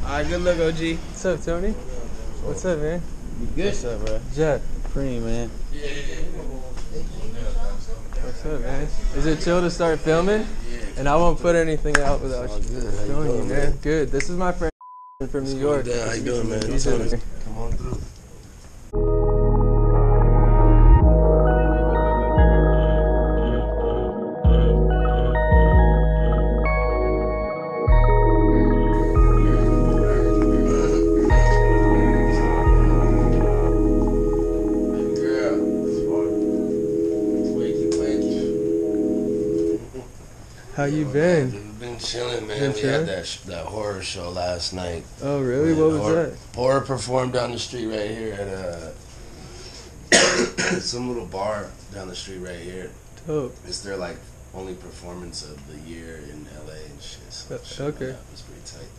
Alright, good luck, OG. What's up, Tony? What's up, man? You good? What's up, bro? Jet. Cream, man. What's up, man? Is it chill to start filming? And I won't put anything out without you showing you, man. Good. This is my friend from New York. How you doing, man? He's in there. Come on through. How you been? Been chilling, man. Been chilling? We had that horror show last night. Oh, really? What was that? Horror performed down the street right here at some little bar down the street right here. Dope. It's their like only performance of the year in LA and shit. So Okay. Yeah, it's pretty tight.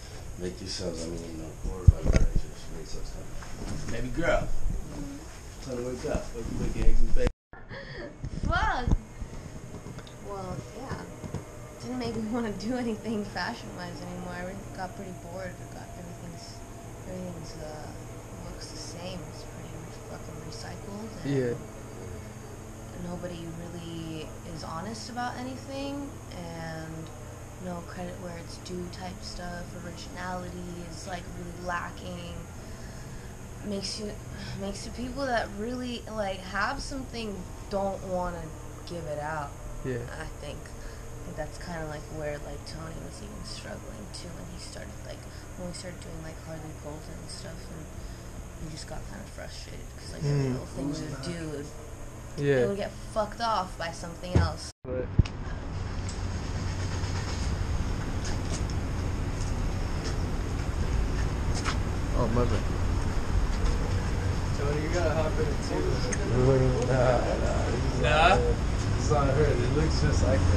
Make yourselves, horror like that. Just make yourselves. Baby girl, tell her to wake up. Wake your eggs and bacon. Fuck. Well, yeah. Didn't make me want to do anything fashion-wise anymore. I got pretty bored. Everything's looks the same. It's pretty much fucking recycled. And Yeah. nobody really is honest about anything, and no credit where it's due type stuff. Originality is like really lacking. Makes the people that really like have something don't want to give it out. Yeah. I think that's kind of like where like Tony was even struggling too when we started doing like Harley Golden and stuff, and he just got kind of frustrated because like every little thing we would do, it would get fucked off by something else. But oh, my bad. Tony, you gotta hop in it too. Nah? It's not her. It looks just like that.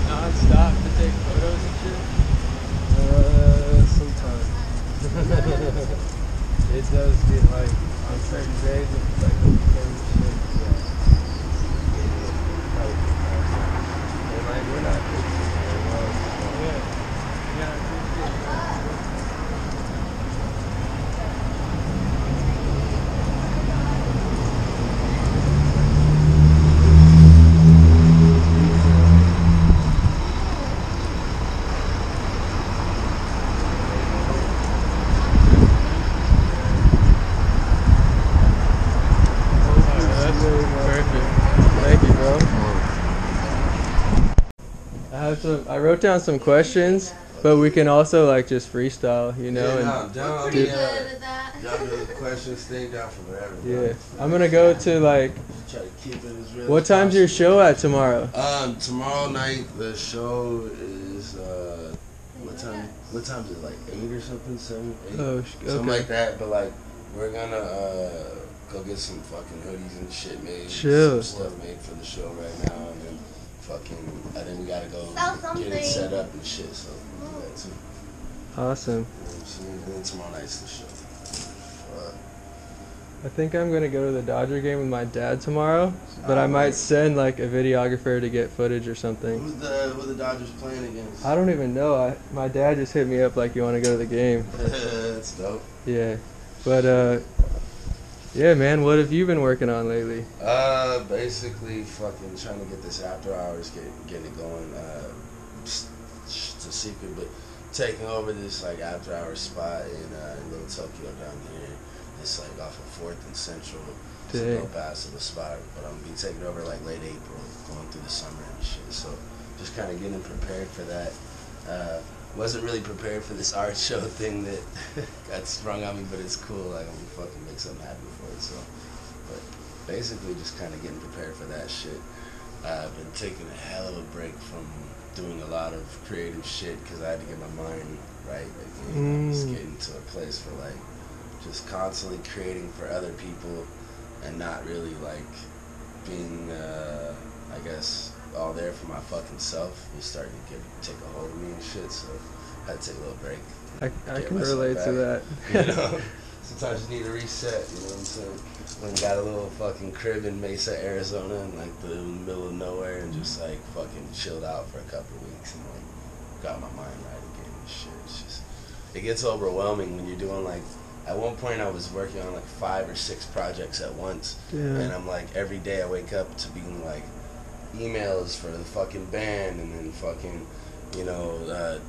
Non-stop to take photos and shit? Sometimes. It does get like, on certain days, it's like, okay, shit, and like, we're not fixing it very well, so. Yeah, I appreciate that. I wrote down some questions, but we can also like just freestyle, you know. Y'all Pretty good at that. do the questions thing down for whatever. Yeah, I'm gonna go to like. Try to keep it as real. What time's your show at tomorrow? Tomorrow night the show is what time? What time is it? Like 8 or something? 7, 8? Oh, okay. Something like that. But like we're gonna go get some fucking hoodies and shit made. Chill. Some stuff made for the show right now, and then I think we gotta go get it set up and shit. So we'll do that too. Awesome. You know what I'm saying? And then tomorrow night's the show. I think I'm gonna go to the Dodger game with my dad tomorrow, but I might send like a videographer to get footage or something. Who the Dodgers playing against? I don't even know. My dad just hit me up like, you want to go to the game? That's dope. Yeah, but yeah, man. What have you been working on lately? Basically fucking trying to get this after hours, getting it going. It's a secret, but taking over this like after hours spot in Little Tokyo down here. It's like off of 4th and Central. It's a dope ass of a spot, but I'm gonna be taking over like late April, going through the summer and shit. So just kind of getting prepared for that. Wasn't really prepared for this art show thing that got sprung on me, but it's cool. Like I'm gonna fucking make something happen for it. So, but basically just kind of getting prepared for that shit. I've been taking a hell of a break from doing a lot of creative shit because I had to get my mind right again. Just getting to a place for like just constantly creating for other people and not really like being I guess all there care for my fucking self was starting to take a hold of me and shit. So I had to take a little break. I can relate to that. You know, sometimes you need a reset. You know what I'm saying? When got a little fucking crib in Mesa, Arizona, in like the middle of nowhere, and just like fucking chilled out for a couple of weeks and like got my mind right again and shit. It's just, it gets overwhelming when you're doing like. At one point, I was working on like 5 or 6 projects at once, and I'm like, every day I wake up to being like emails for the fucking band, and then fucking, you know,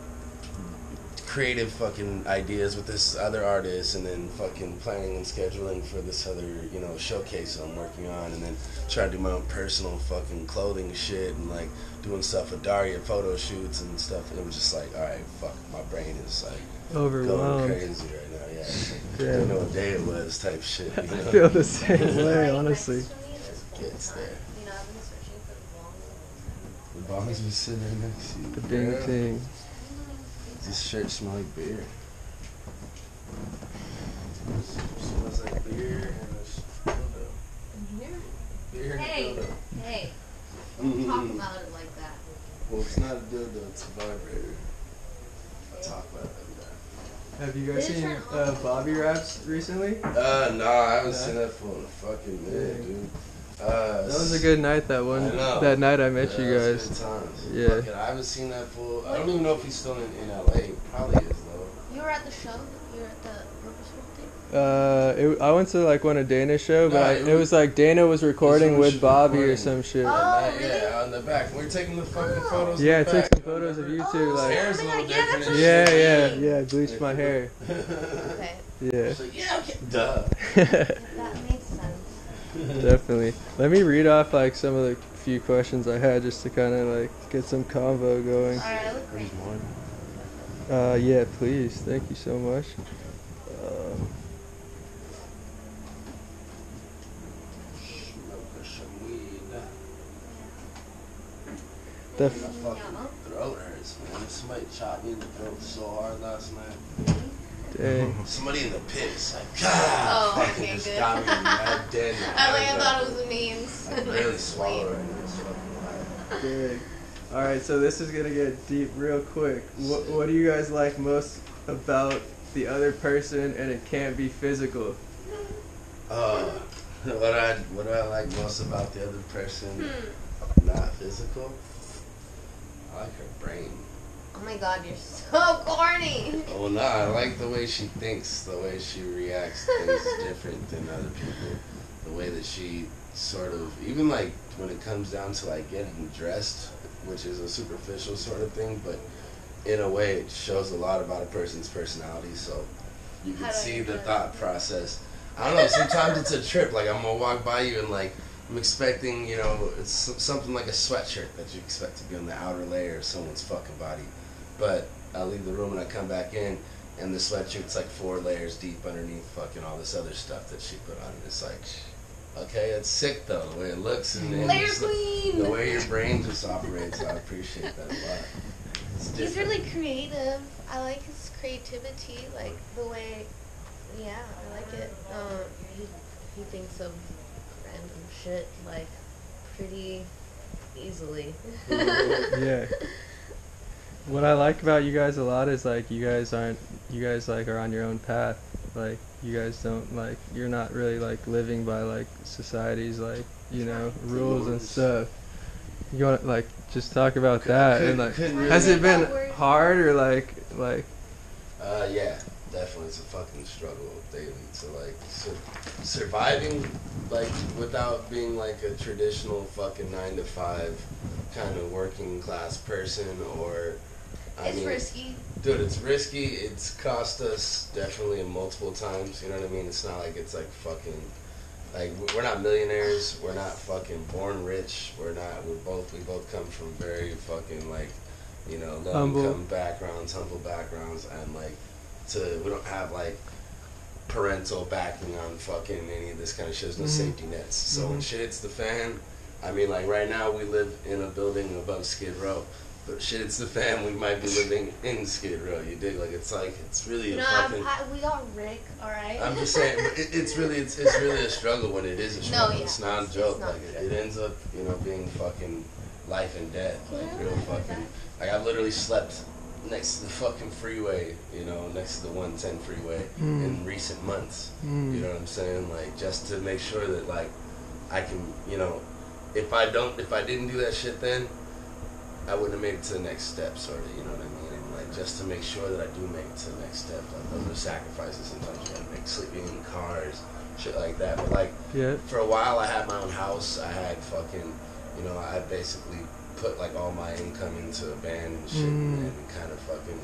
creative fucking ideas with this other artist, and then fucking planning and scheduling for this other, you know, showcase I'm working on, and then trying to do my own personal fucking clothing shit, and like doing stuff with Daria, photo shoots and stuff. And it was just like, all right, fuck, my brain is like overwhelmed, going crazy right now. Yeah, I didn't know what day it was, type shit. You know? I feel the same way, honestly. Gets there. You know, I've been searching for The bongs was sitting right next to you. The bing ting. This shirt smells like beer. Smells like beer and a dildo. Beer and Hey, a dildo. hey, don't talk about it like that. Well, it's not a dildo, it's a vibrator. I talk about it like that. Have you guys seen Bobby Raps recently? No, I haven't seen that for a fucking minute, dude. That was a good night. That night I met you guys. Good times. Yeah. Fucking, I haven't seen that fool. I don't even know if he's still in LA. Probably is though. You were at the show? You were at the purposeful thing? I went to like one of Dana's show, but it was like Dana was recording with Bobby or some shit. Oh, really? Yeah, on the back. We were taking the fucking photos. Yeah, I in the took back. some photos of you two. Like, hair's a little different. And yeah, shit. yeah. I bleached my hair. Okay. Yeah. Like, yeah, okay. Duh. That makes sense. Definitely. Let me read off like some of the few questions I had just to kind of like get some convo going. Alright, I look great. Yeah, please. Thank you so much. My fucking throat hurts, man. Somebody chopped me in the throat so hard last night. Dang. Somebody in the pit is like, God, Oh, fucking okay, just good. got me mad dead. I thought it was a means. I barely swallow right now. It's fucking hard. Dang. Alright, so this is gonna get deep real quick. What do you guys like most about the other person, and it can't be physical? What do I like most about the other person? Not physical. I like her brain. Oh my god, you're so corny. Oh no, I like the way she thinks, the way she reacts to things different than other people. The way that she sort of, even like when it comes down to like getting dressed, which is a superficial sort of thing, but in a way it shows a lot about a person's personality, so you can see the thought process. I don't know, sometimes it's a trip, like I'm gonna walk by you and like, I'm expecting, you know, it's something like a sweatshirt that you expect to be on the outer layer of someone's fucking body. But I leave the room and I come back in, and the sweatshirt's like 4 layers deep underneath fucking all this other stuff that she put on. And it's like, okay, it's sick though, the way it looks. And Layer just queen! The way your brain just operates, I appreciate that a lot. He's really creative. I like his creativity, like the way, yeah, I like it. He thinks of random shit, like, pretty easily. Yeah. What I like about you guys a lot is like you guys like are on your own path. Like you guys don't like, you're not really like living by like society's like, you know, rules and stuff. You want to like just talk about that and like, has it been hard or like? Yeah, definitely. It's a fucking struggle daily to like surviving like without being like a traditional fucking 9-to-5 kind of working class person, or It's risky. Dude, it's risky. It's cost us definitely multiple times. You know what I mean? It's not like it's like fucking like we're not millionaires. We're not fucking born rich. We both come from very fucking like, you know, low income backgrounds, humble backgrounds, and like we don't have like parental backing on fucking any of this kind of shit. There's no safety nets. So when shit hits the fan, I mean, like right now we live in a building above Skid Row, but shit hits the fan, we might be living in Skid Row. You dig? Like it's really a fucking. We got Rick, all right. I'm just saying, but it's really a struggle when it is a struggle. No, yeah, it's not a joke. not Like it ends up, you know, being fucking life and death, like real fucking. Like I've literally slept next to the fucking freeway, you know, next to the 110 freeway in recent months. You know what I'm saying? Like just to make sure that like I can, you know, if I didn't do that shit then, I wouldn't have made it to the next step, sort of, you know what I mean? And like just to make sure that I do make it to the next step. Like those are sacrifices sometimes you gotta make, sleeping in cars, shit like that. But like for a while I had my own house, I had fucking, you know, I basically put like all my income into a band and shit, and it kind of fucking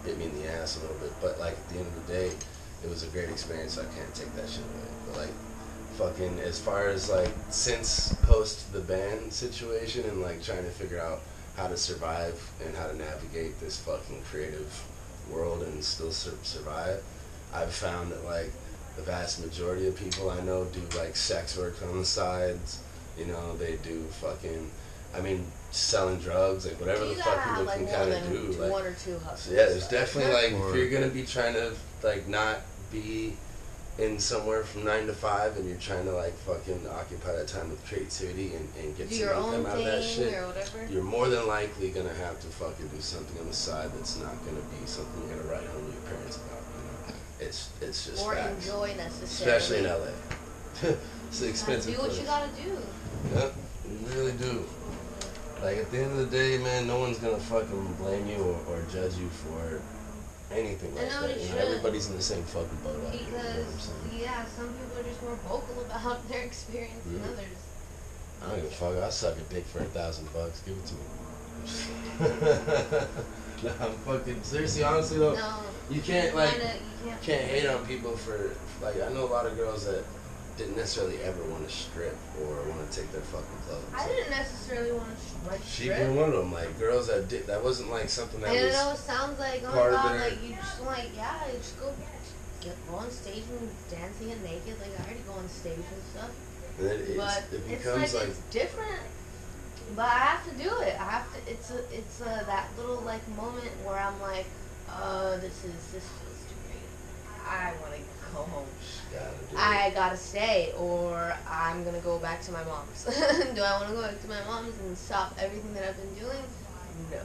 bit me in the ass a little bit. But like at the end of the day, it was a great experience, so I can't take that shit away. But like fucking as far as like since post the band situation and like trying to figure out how to survive and how to navigate this fucking creative world and still survive, I've found that like the vast majority of people I know do like sex work on the sides. You know, they do fucking, I mean, selling drugs, like whatever the fuck people can kind of do. Like, one or two hustles. So yeah, there's definitely like if you're gonna be trying to like not be in somewhere from 9 to 5 and you're trying to like fucking occupy that time with creativity and get some income out of that shit, you're more than likely gonna have to fucking do something on the side that's not gonna be something you're gonna write home to your parents about. You know, it's just or facts. enjoy necessarily. Especially in LA. It's an expensive do what place. you gotta do. Yep, you really do. Like at the end of the day, man, no one's gonna fucking blame you or judge you for anything like that. You know, everybody's in the same fucking boat out here. Because yeah, some people are just more vocal about their experience than others. I don't give a fuck. I'll suck a dick for $1,000. Give it to me. No, I'm fucking seriously. Honestly though, No, you can't like you can't hate on people for like. I know a lot of girls that didn't necessarily ever want to strip or want to take their fucking clothes. I didn't necessarily want to like She strip. been one of them. Like girls that did. That wasn't like something that I was. know it sounds like, oh my part of god, their- like you just like, yeah, you just go on stage and dancing and naked. Like I already go on stage and stuff. And it becomes like it's different. But I have to do it. I have to. It's that little like moment where I'm like, this feels too great. I want to go home. I gotta stay, or I'm gonna go back to my mom's. Do I want to go back to my mom's and stop everything that I've been doing? No.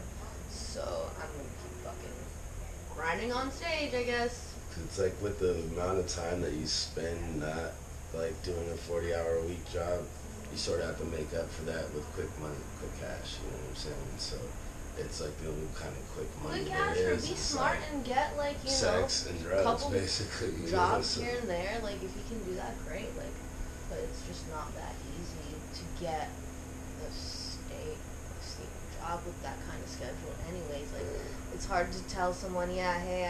So I'm gonna keep fucking grinding on stage, I guess. It's like with the amount of time that you spend not like doing a 40-hour-a-week job, you sort of have to make up for that with quick money, quick cash. You know what I'm saying? So it's like the only kind of quick money Quick there cash, or is. be It's smart like and get like sex and drugs, couple basically. You jobs know? So here and there. Like if you can do that, great. Like, but it's just not that easy to get a stable job with that kind of schedule. Anyways, like it's hard to tell someone, yeah, hey,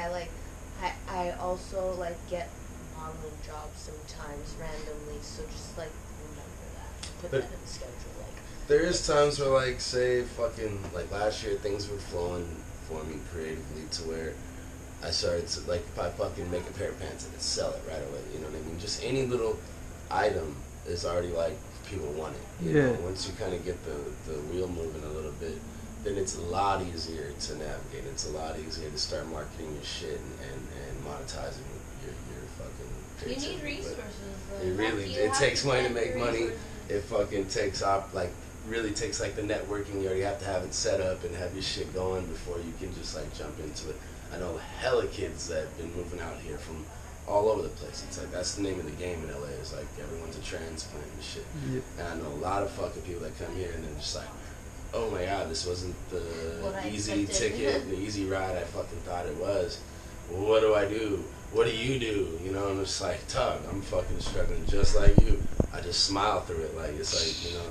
I also like get modeling jobs sometimes randomly. So just like remember that, put that in the schedule. Like there is times where like say fucking like last year things were flowing for me creatively to where I started to like if I fucking make a pair of pants and sell it right away. You know what I mean? Just any little item is already like people want it. You know? Once you kind of get the wheel moving a little bit, then it's a lot easier to navigate. It's a lot easier to start marketing your shit and monetizing your fucking creativity. you need resources. It takes money to make money. It fucking takes off like really takes like the networking. You already have to have it set up and have your shit going before you can just like jump into it. I know hella kids that have been moving out here from all over the place. It's like that's the name of the game in LA. It's like everyone's a transplant and shit. Yep. And I know a lot of fucking people that come here and they're just like, oh my god, this wasn't the easy ticket, the easy ride I fucking thought it was. What do I do? What do you do? You know, and it's like, Tug, I'm fucking struggling just like you. I just smile through it. Like, it's like, you know,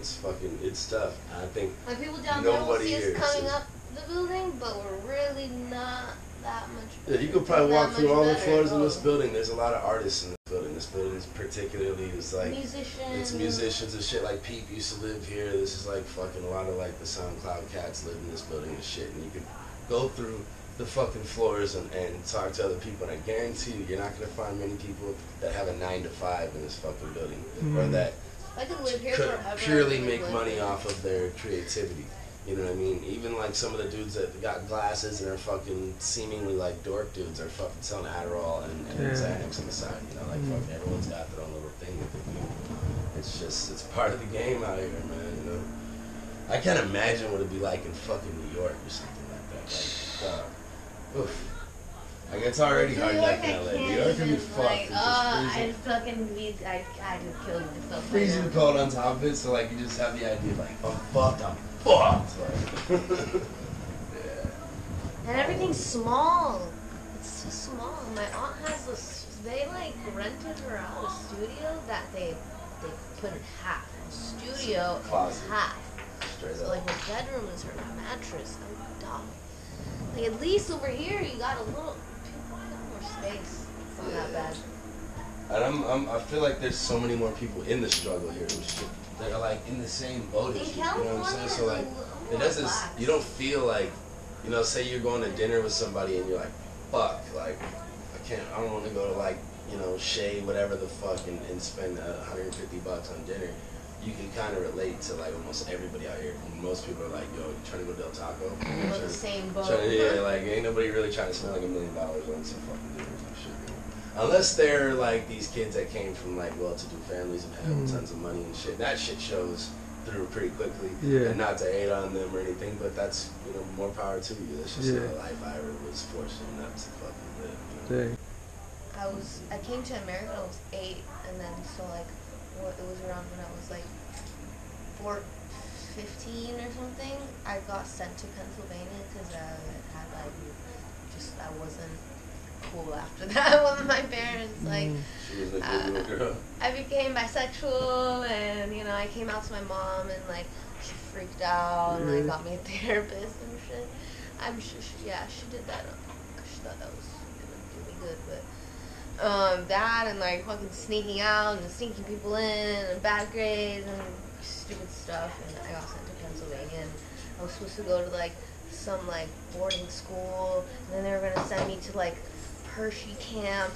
it's tough. I think like people down there will nobody see here us coming says- up the building, but we're really not that much Yeah, better. you could probably walk through all the floors in this Oh. building. There's a lot of artists in this building. This building is particularly is like musicians. it's musicians and shit. Like Peep used to live here. This is like fucking a lot of like the SoundCloud cats live in this building and shit. And you could go through the fucking floors and talk to other people. And I guarantee you're not gonna find many people that have a 9 to 5 in this fucking building or that I could live here could forever. purely I could make live money here. off of their creativity. You know what I mean? Even like some of the dudes that got glasses and are fucking seemingly like dork dudes are fucking selling Adderall and Xanax on the side. You know, like fuck, everyone's got their own little thing that they do. It's just, it's part of the game out here, man. You know. I can't imagine what it'd be like in fucking New York or something like that. Like, oof. Like, it's already hard enough in LA. New York can be fucked. Like, I'd fucking be, I'd kill myself. Freezing cold on top of it, so like you just have the idea like, I'm fucked. Like, yeah. And everything's small. It's too small. My aunt has this. They like rented her out a studio that they put in half. The studio is half. Straight So up. like her bedroom is her mattress. I'm dumb. Like at least over here you got a little more space. It's not that bad. And I feel like there's so many more people in the struggle here and shit. That are like in the same boat as you. You know what I'm saying? So like, it doesn't. You don't feel like, you know, say you're going to dinner with somebody and you're like, fuck, like, I don't want to go to like, you know, Shea, whatever the fuck, and spend $150 on dinner. You can kind of relate to like almost everybody out here. Most people are like, yo, you trying to go Del Taco? We're in the same boat. Yeah, like ain't nobody really trying to spend like $1 million on some fucking dinner and shit. Unless they're like these kids that came from like well-to-do families and have tons of money and shit. That shit shows through pretty quickly. Yeah. And not to hate on them or anything, but that's, you know, more power to you. That's just a life I was fortunate enough to fucking live. You know? Dang. I came to America when I was 8, and then so like, it was around when I was like 15 or something. I got sent to Pennsylvania because I had like I wasn't cool after that with my parents. Like, She was a good little girl. I became bisexual, and you know, I came out to my mom, and like she freaked out and like got me a therapist and shit. I'm sure she did that. She thought that was gonna do me good, but that and like fucking sneaking out and sneaking people in and bad grades and stupid stuff, and I got sent to Pennsylvania, and I was supposed to go to like some like boarding school, and then they were gonna send me to like Hershey camp.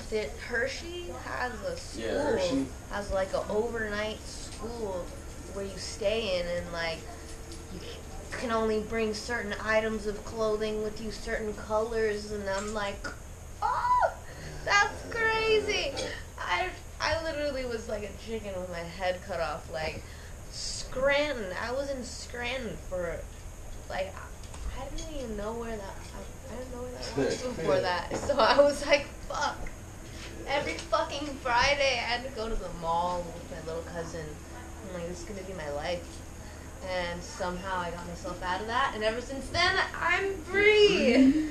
Hershey has a school, has like an overnight school where you stay in, and like you can only bring certain items of clothing with you, certain colors, and I'm like, oh, that's crazy. I literally was like a chicken with my head cut off. Like Scranton, I was in Scranton for like, I didn't even know where that. I didn't know where that was before that. So I was like, fuck. Every fucking Friday, I had to go to the mall with my little cousin. I'm like, this is gonna be my life. And somehow I got myself out of that, and ever since then, I'm free.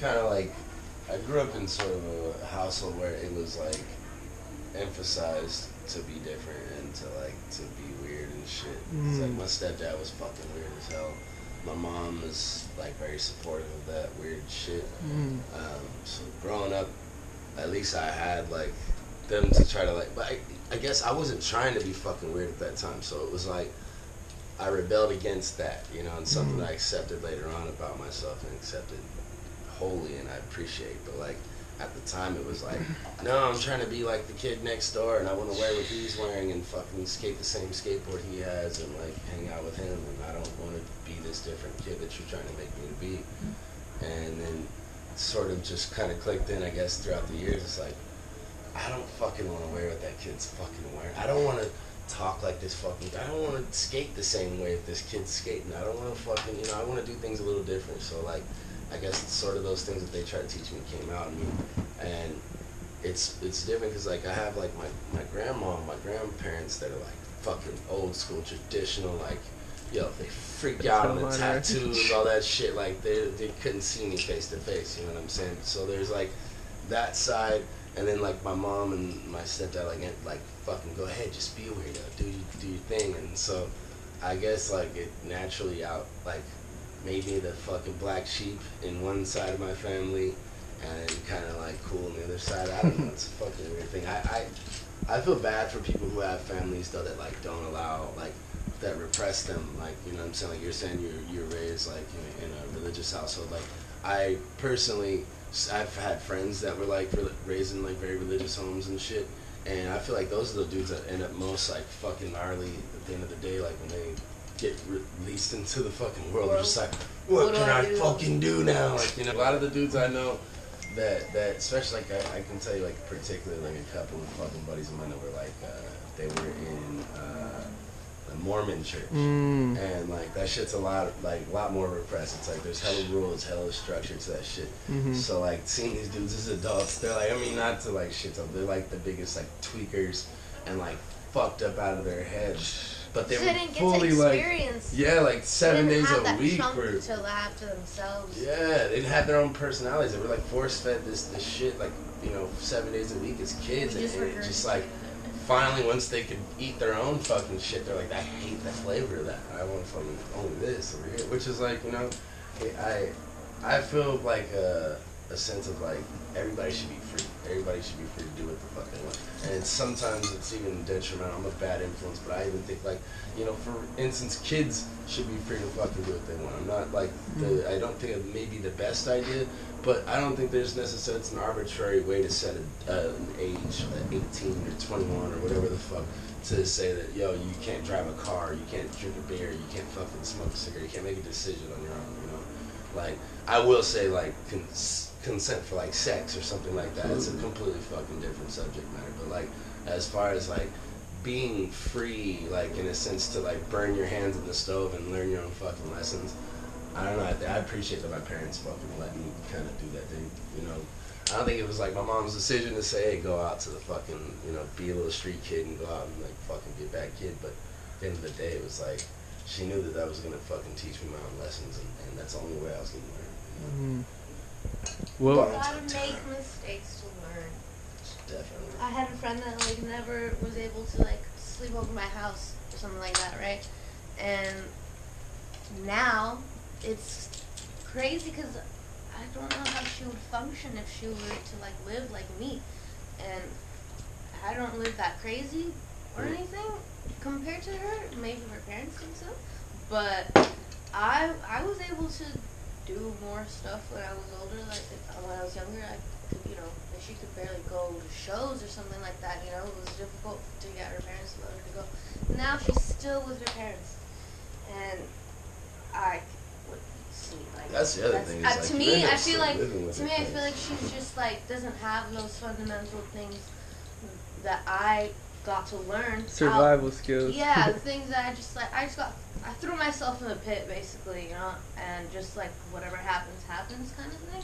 Kind of like, I grew up in sort of a household where it was like emphasized to be different and to be weird and shit. It's like my stepdad was fucking weird as hell. My mom was like very supportive of that weird shit. So growing up, at least I had like them to try to like, but I guess I wasn't trying to be fucking weird at that time. So it was like I rebelled against that, you know, and something that I accepted later on about myself and accepted wholly, and I appreciate. But like at the time, it was like, no, I'm trying to be like the kid next door, and I want to wear what he's wearing and fucking skate the same skateboard he has and like hang out with him, and I don't want to be this different kid that you're trying to make me to be. And then sort of just kind of clicked in, I guess, throughout the years. It's like, I don't fucking want to wear what that kid's fucking wearing. I don't want to talk like this fucking guy. I don't want to skate the same way that this kid's skating. I don't want to fucking, you know, I want to do things a little different. So like, I guess it's sort of those things that they try to teach me came out in me, and it's different because like I have like my grandma, my grandparents that are like fucking old school, traditional, like, yo, they freak out on the tattoos, all that shit, like they couldn't see me face to face, you know what I'm saying? So there's like that side, and then like my mom and my stepdad like fucking go ahead, just be a weirdo, do your thing, and so I guess like it naturally out like made me the fucking black sheep in one side of my family, and kind of like cool on the other side. I don't know, it's a fucking weird thing. I feel bad for people who have families though that like don't allow, like, that repress them, like, you know what I'm saying, like you're saying you're raised like in a religious household. Like I personally, I've had friends that were like raised in like very religious homes and shit, and I feel like those are the dudes that end up most like fucking gnarly at the end of the day, like when they get released into the fucking world. They're just like, what can I fucking do now? Like, you know, a lot of the dudes I know that especially like I can tell you like particularly like a couple of fucking buddies of mine that were like they were in Mormon church, Mm. and like that shit's a lot more repressed. It's like there's hella rules, hella structure to that shit. Mm-hmm. So like seeing these dudes as adults, they're like, I mean, not to like shit them, they're like the biggest like tweakers and like fucked up out of their heads. But they So were they didn't get fully to like, experience. yeah, like 7 days have a that week. chunk Where, to laugh to themselves. yeah, they had their own personalities. They were like force fed this shit like 7 days a week as kids, We just and it regurgitated just like finally once they could eat their own fucking shit, they're like, I hate the flavor of that. I want fucking only this over here, which is like I feel like a sense of like everybody should be free. Everybody should be free to do what the fuck they want. And sometimes it's even detrimental. I'm a bad influence, but I even think like, for instance, kids should be free to fucking do what they want. I'm not like I don't think it may be the best idea, but I don't think there's necessarily it's an arbitrary way to set an age, 18 or 21 or whatever the fuck, to say that you can't drive a car, you can't drink a beer, you can't fucking smoke a cigarette, you can't make a decision on your own. Like I will say like consent for like sex or something like that. It's a completely fucking different subject matter. But like as far as like being free, like in a sense to like burn your hands in the stove and learn your own fucking lessons. I don't know. I appreciate that my parents fucking let me kind of do that thing. I don't think it was like my mom's decision to say, hey, go out to the fucking, be a little street kid and go out and like fucking be a bad kid. But at the end of the day, it was like she knew that was gonna fucking teach me my own lessons, and that's the only way I was gonna learn. Well, You gotta make mistakes to learn. Definitely. I had a friend that like never was able to like sleep over my house or something like that, right? And now it's crazy because I don't know how she would function if she were to like live like me. And I don't live that crazy or anything compared to her. Maybe her parents think so, but I was able to do more stuff when I was older. Like when I was younger, I could, if she could barely go to shows or something like that. It was difficult to get her parents to let her to go. Now she's still with her parents, and I would see like that's the other thing. Is, like, to me, I feel like parents. she's just like doesn't have those fundamental things that I got to learn. survival skills. Yeah, the things that I threw myself in the pit basically, and just like whatever happens kind of thing.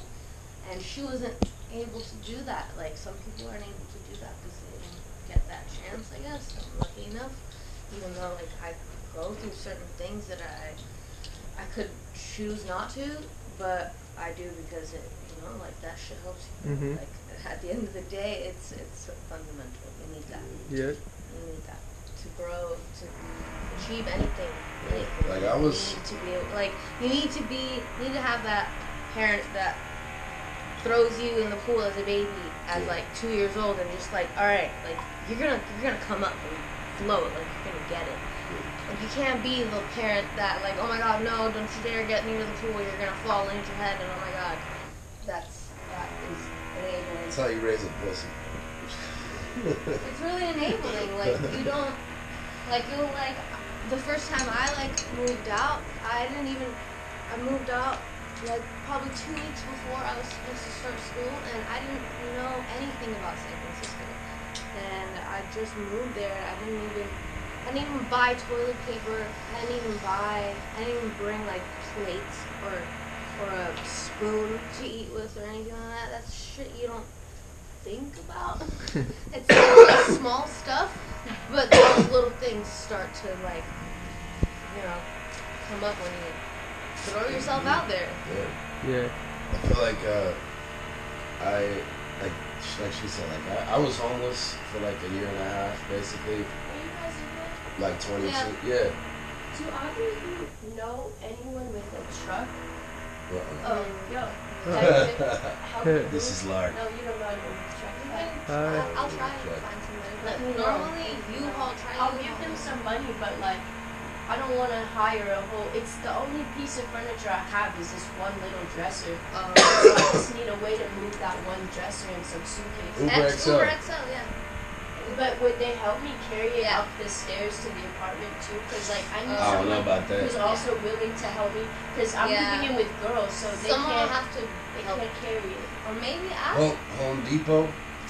And she wasn't able to do that. Like some people aren't able to do that because they didn't get that chance. I guess I'm lucky enough, even though like I go through certain things that I could choose not to, but I do because it, like that shit helps you. Mm-hmm. Like at the end of the day, it's fundamental. You need that. Yeah. You need that to grow, to achieve anything. Like I was. You need to have that parent that throws you in the pool as a baby as like 2 years old and just like, all right, like you're gonna come up and float, like you're gonna get it. Like you can't be the parent that like, oh my god, no, don't you dare get near the pool, you're gonna fall and hit your head, and oh my god, that is enabling. That's how you raise a pussy. It's really enabling. Like you don't, like the first time I like moved out, I moved out like probably 2 weeks before I was supposed to start school, and I didn't know anything about San Francisco. And I just moved there. I didn't even buy toilet paper. I didn't even bring like plates or a spoon to eat with or anything like that. That's shit you don't think about. It's like small stuff, but those little things start to like, come up when you throw yourself out there. Yeah. I feel like like she said, like I was homeless for like a year and a half, basically. Like 22. Yeah. Do either of you know anyone with a truck? Uh-uh. Yo. This is large. No, you don't know anyone with a truck. I'll try to find somebody. Let me know. Normally, I'll give them some money, but like, I don't want to hire a whole. It's the only piece of furniture I have is this one little dresser. So I just need a way to move that one dresser and some suitcases. Uber XL, yeah. But would they help me carry it up the stairs to the apartment too? Because like I need I don't know someone about that. who's also willing to help me. Because I'm moving in with girls, so they Someone will can't. have to They help can't carry it. Or maybe ask. Home Depot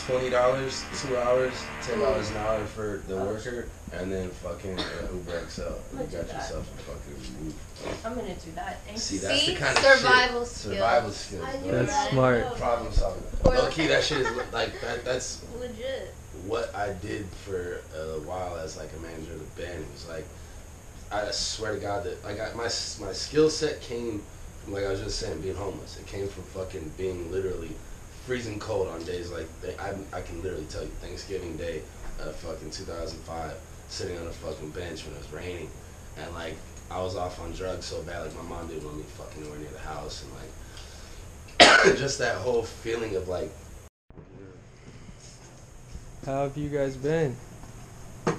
$20, 2 hours, $10 an hour for the worker, and then fucking Uber XL. You got yourself a fucking move. I'm gonna do that. See, that's the kind of survival shit. skills. Survival skills. Bro. That's smart. Problem solving. Low key, that shit is like that. That's Legit. what I did for a while as like a manager of the band. It was like, I swear to God that like my skill set came from, like I was just saying, being homeless. It came from fucking being literally freezing cold on days like I can literally tell you Thanksgiving Day of fucking 2005, sitting on a fucking bench when it was raining, and like I was off on drugs so bad, like my mom didn't want me fucking anywhere near the house, and like just that whole feeling of like. How have you guys been? Trying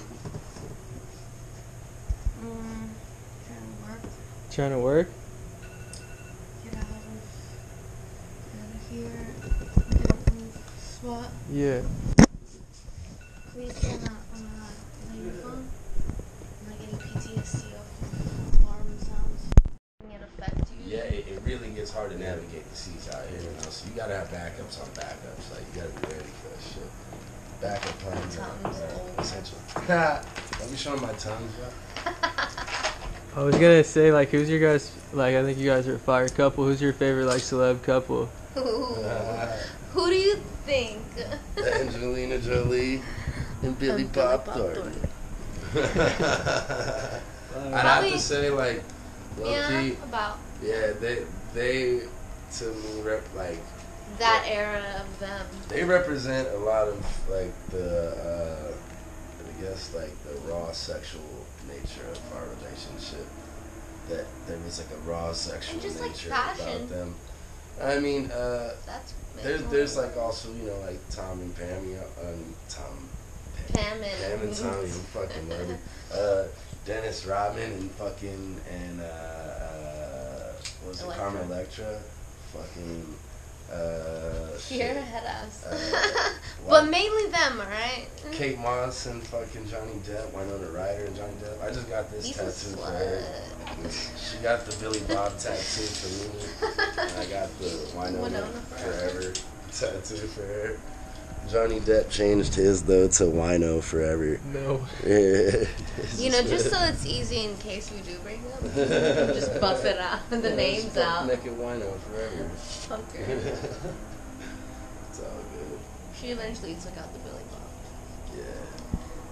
to work. Trying to work? Get out of here. Get a new spot. Yeah. Please on your phone. I'm not getting PTSD off alarm sounds. It affect you. Yeah, it really gets hard to navigate the seas out here, you know, so you gotta have backups on backups. Like, you gotta be ready for that shit. Backup plans are essential. Let me show them my tongues, bro. I was gonna say, like, who's your guys, like, I think you guys are a fire couple. Who's your favorite, like, celeb couple? Who do you think? Angelina Jolie and Billy Bob Thornton. I'd have to say, like, low-key, about yeah, they to me like that era of them. they represent a lot of like the I guess like the raw sexual nature of our relationship. That there was like a raw sexual And just, like, nature fashion. about them. I mean, That's there's like also, you know, like Tom and Pam, you know, Pam and Tommy, I'm fucking learning. Dennis Rodman and fucking what was it, Electra. Carmen Electra, fucking You're a head ass. Like But mainly them, alright? Kate Moss and fucking Johnny Depp, Winona Ryder and Johnny Depp. I just got this He's a tattoo for her. slut. She got the Billy Bob tattoo for me, and I got the Winona Winona Forever tattoo for her. Johnny Depp changed his though to Wino Forever. No. Yeah. You know, just so it's easy in case we do break up, just buff it out, the names out. Make it Wino Forever. Fuck her. It's all good. She eventually took out the Billy Bob. Yeah.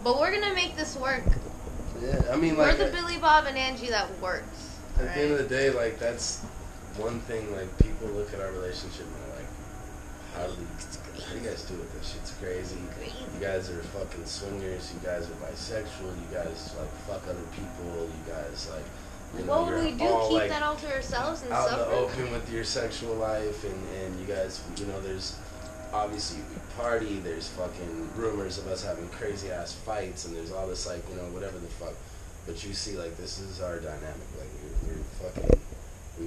But we're gonna make this work. Yeah. I mean, We're like the Billy Bob and Angie that works. at the end of the day, like that's one thing. Like people look at our relationship and they're like, how do you guys do it? This shit's crazy. You guys are fucking swingers. You guys are bisexual. You guys like fuck other people. You guys like. You know, What would we do? all, Keep like, that all to ourselves and out in the suffer? open with your sexual life, and you guys, you know, there's obviously we party. There's fucking rumors of us having crazy ass fights, and there's all this like, you know, whatever the fuck. But you see, like, this is our dynamic. Like we're fucking, we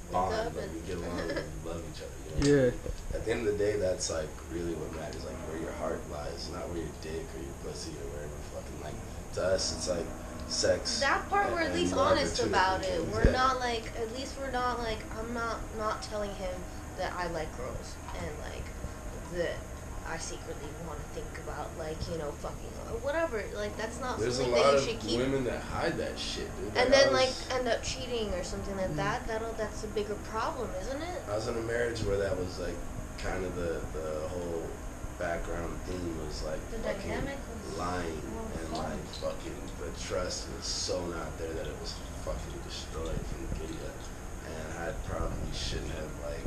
bond, up like and- we get along, we love each other. You know? Yeah. At the end of the day, that's like really what matters. Like where your heart lies, not where your dick or your pussy or wherever. Fucking like to us, it's like sex. That part we're at and least love are honest two about different it. things. We're Yeah. not like, at least we're not like, I'm not telling him that I like girls and like that I secretly want to think about like, you know, fucking or whatever. Like that's not There's a something lot that of you should keep. women that hide that shit, dude. And I then was- like end up cheating or something like that. That's a bigger problem, isn't it? I was in a marriage where that was like kind of the whole background theme was like The fucking dynamic was lying more and fun. like fucking the trust was so not there that it was fucking destroyed from the get-go. And I probably shouldn't have like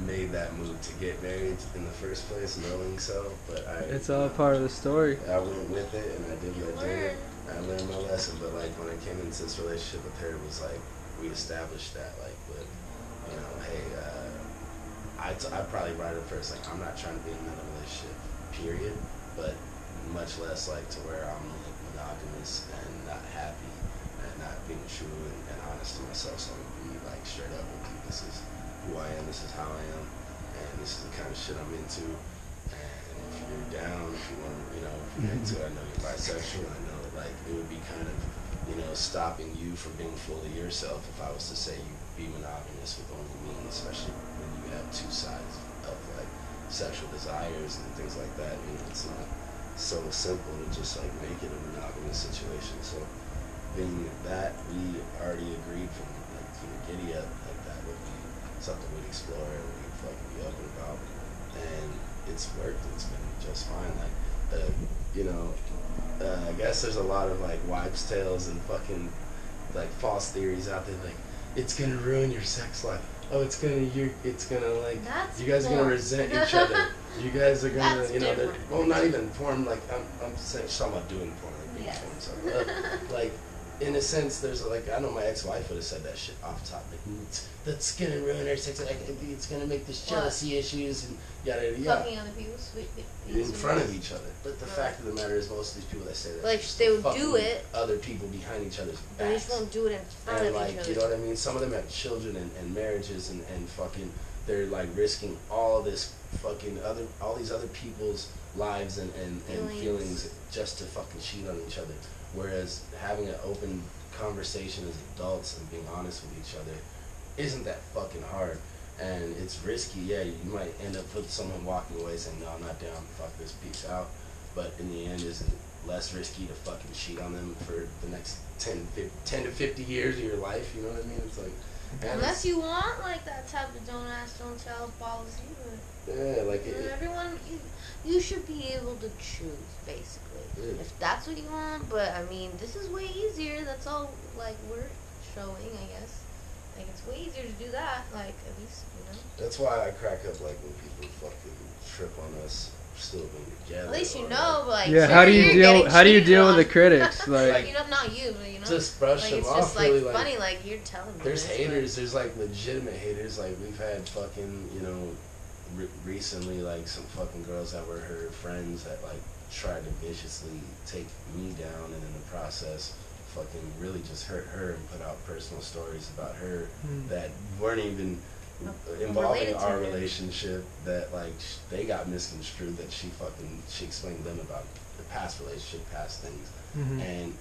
made that move to get married in the first place, knowing so. But It's all part of the story. I went with it and I did what I did. Learn. I learned my lesson. But like when I came into this relationship with her, it was like we established that like with, you know, hey, I probably write it first. Like I'm not trying to be in another relationship, period. But much less like to where I'm like monogamous and not happy and not being true and honest to myself. So I'm gonna be like straight up with you. This is who I am. This is how I am, and this is the kind of shit I'm into. And if you're down, if you want, you know, if you're into it, I know you're bisexual. I know like it would be kind of, you know, stopping you from being fully yourself if I was to say you be monogamous with only me, especially when you have two sides of like sexual desires and things like that. You know, it's not so simple to just like make it a monogamous situation. So being that we already agreed from like giddy up, like that would be something we'd explore and we'd fucking be open about, and it's worked. It's been just fine. Like I guess there's a lot of like wives' tales and fucking like false theories out there, like it's gonna ruin your sex life. Oh, it's gonna like That's you guys are gonna resent each other. You guys are gonna, That's well, not even porn. Like I'm saying, talking about doing porn, like being Yes. porn. So, like in a sense, there's like I know my ex-wife would have said that shit off top. Like that's gonna ruin our sex. Like it's gonna make this jealousy issues and yada yada yada. Fucking other people's In front of each other. But the fact of the matter is, most of these people that say that, like just they would fucking do it, other people behind each other's backs. they just won't do it in front And of like, each other. you know what I mean? Some of them have children and marriages and fucking, they're like risking all this fucking all these other people's lives and feelings just to fucking cheat on each other. Whereas having an open conversation as adults and being honest with each other isn't that fucking hard. And it's risky, yeah, you might end up with someone walking away saying, no, I'm not down, fuck this, peace out. But in the end, isn't less risky to fucking cheat on them for the next 10 to 50 years of your life, you know what I mean? It's like, unless you want like that type of don't ask, don't tell policy, but yeah, like everyone, you should be able to choose, basically, if that's what you want. But I mean, this is way easier. That's all like we're showing, I guess. Like it's way easier to do that. Like at least That's why I crack up like when people fucking trip on us still being together. At least you know, but like yeah. How do you deal with the critics? Like you know, not you, but just brush like them it's off. just like really, funny. Like you're telling me. There's this, haters. There's like legitimate haters. Like we've had fucking recently like some fucking girls that were her friends that like tried to viciously take me down, and in the process fucking really just hurt her and put out personal stories about her that weren't even involving our relationship, that like they got misconstrued, that she explained to them about the past relationship, past things, and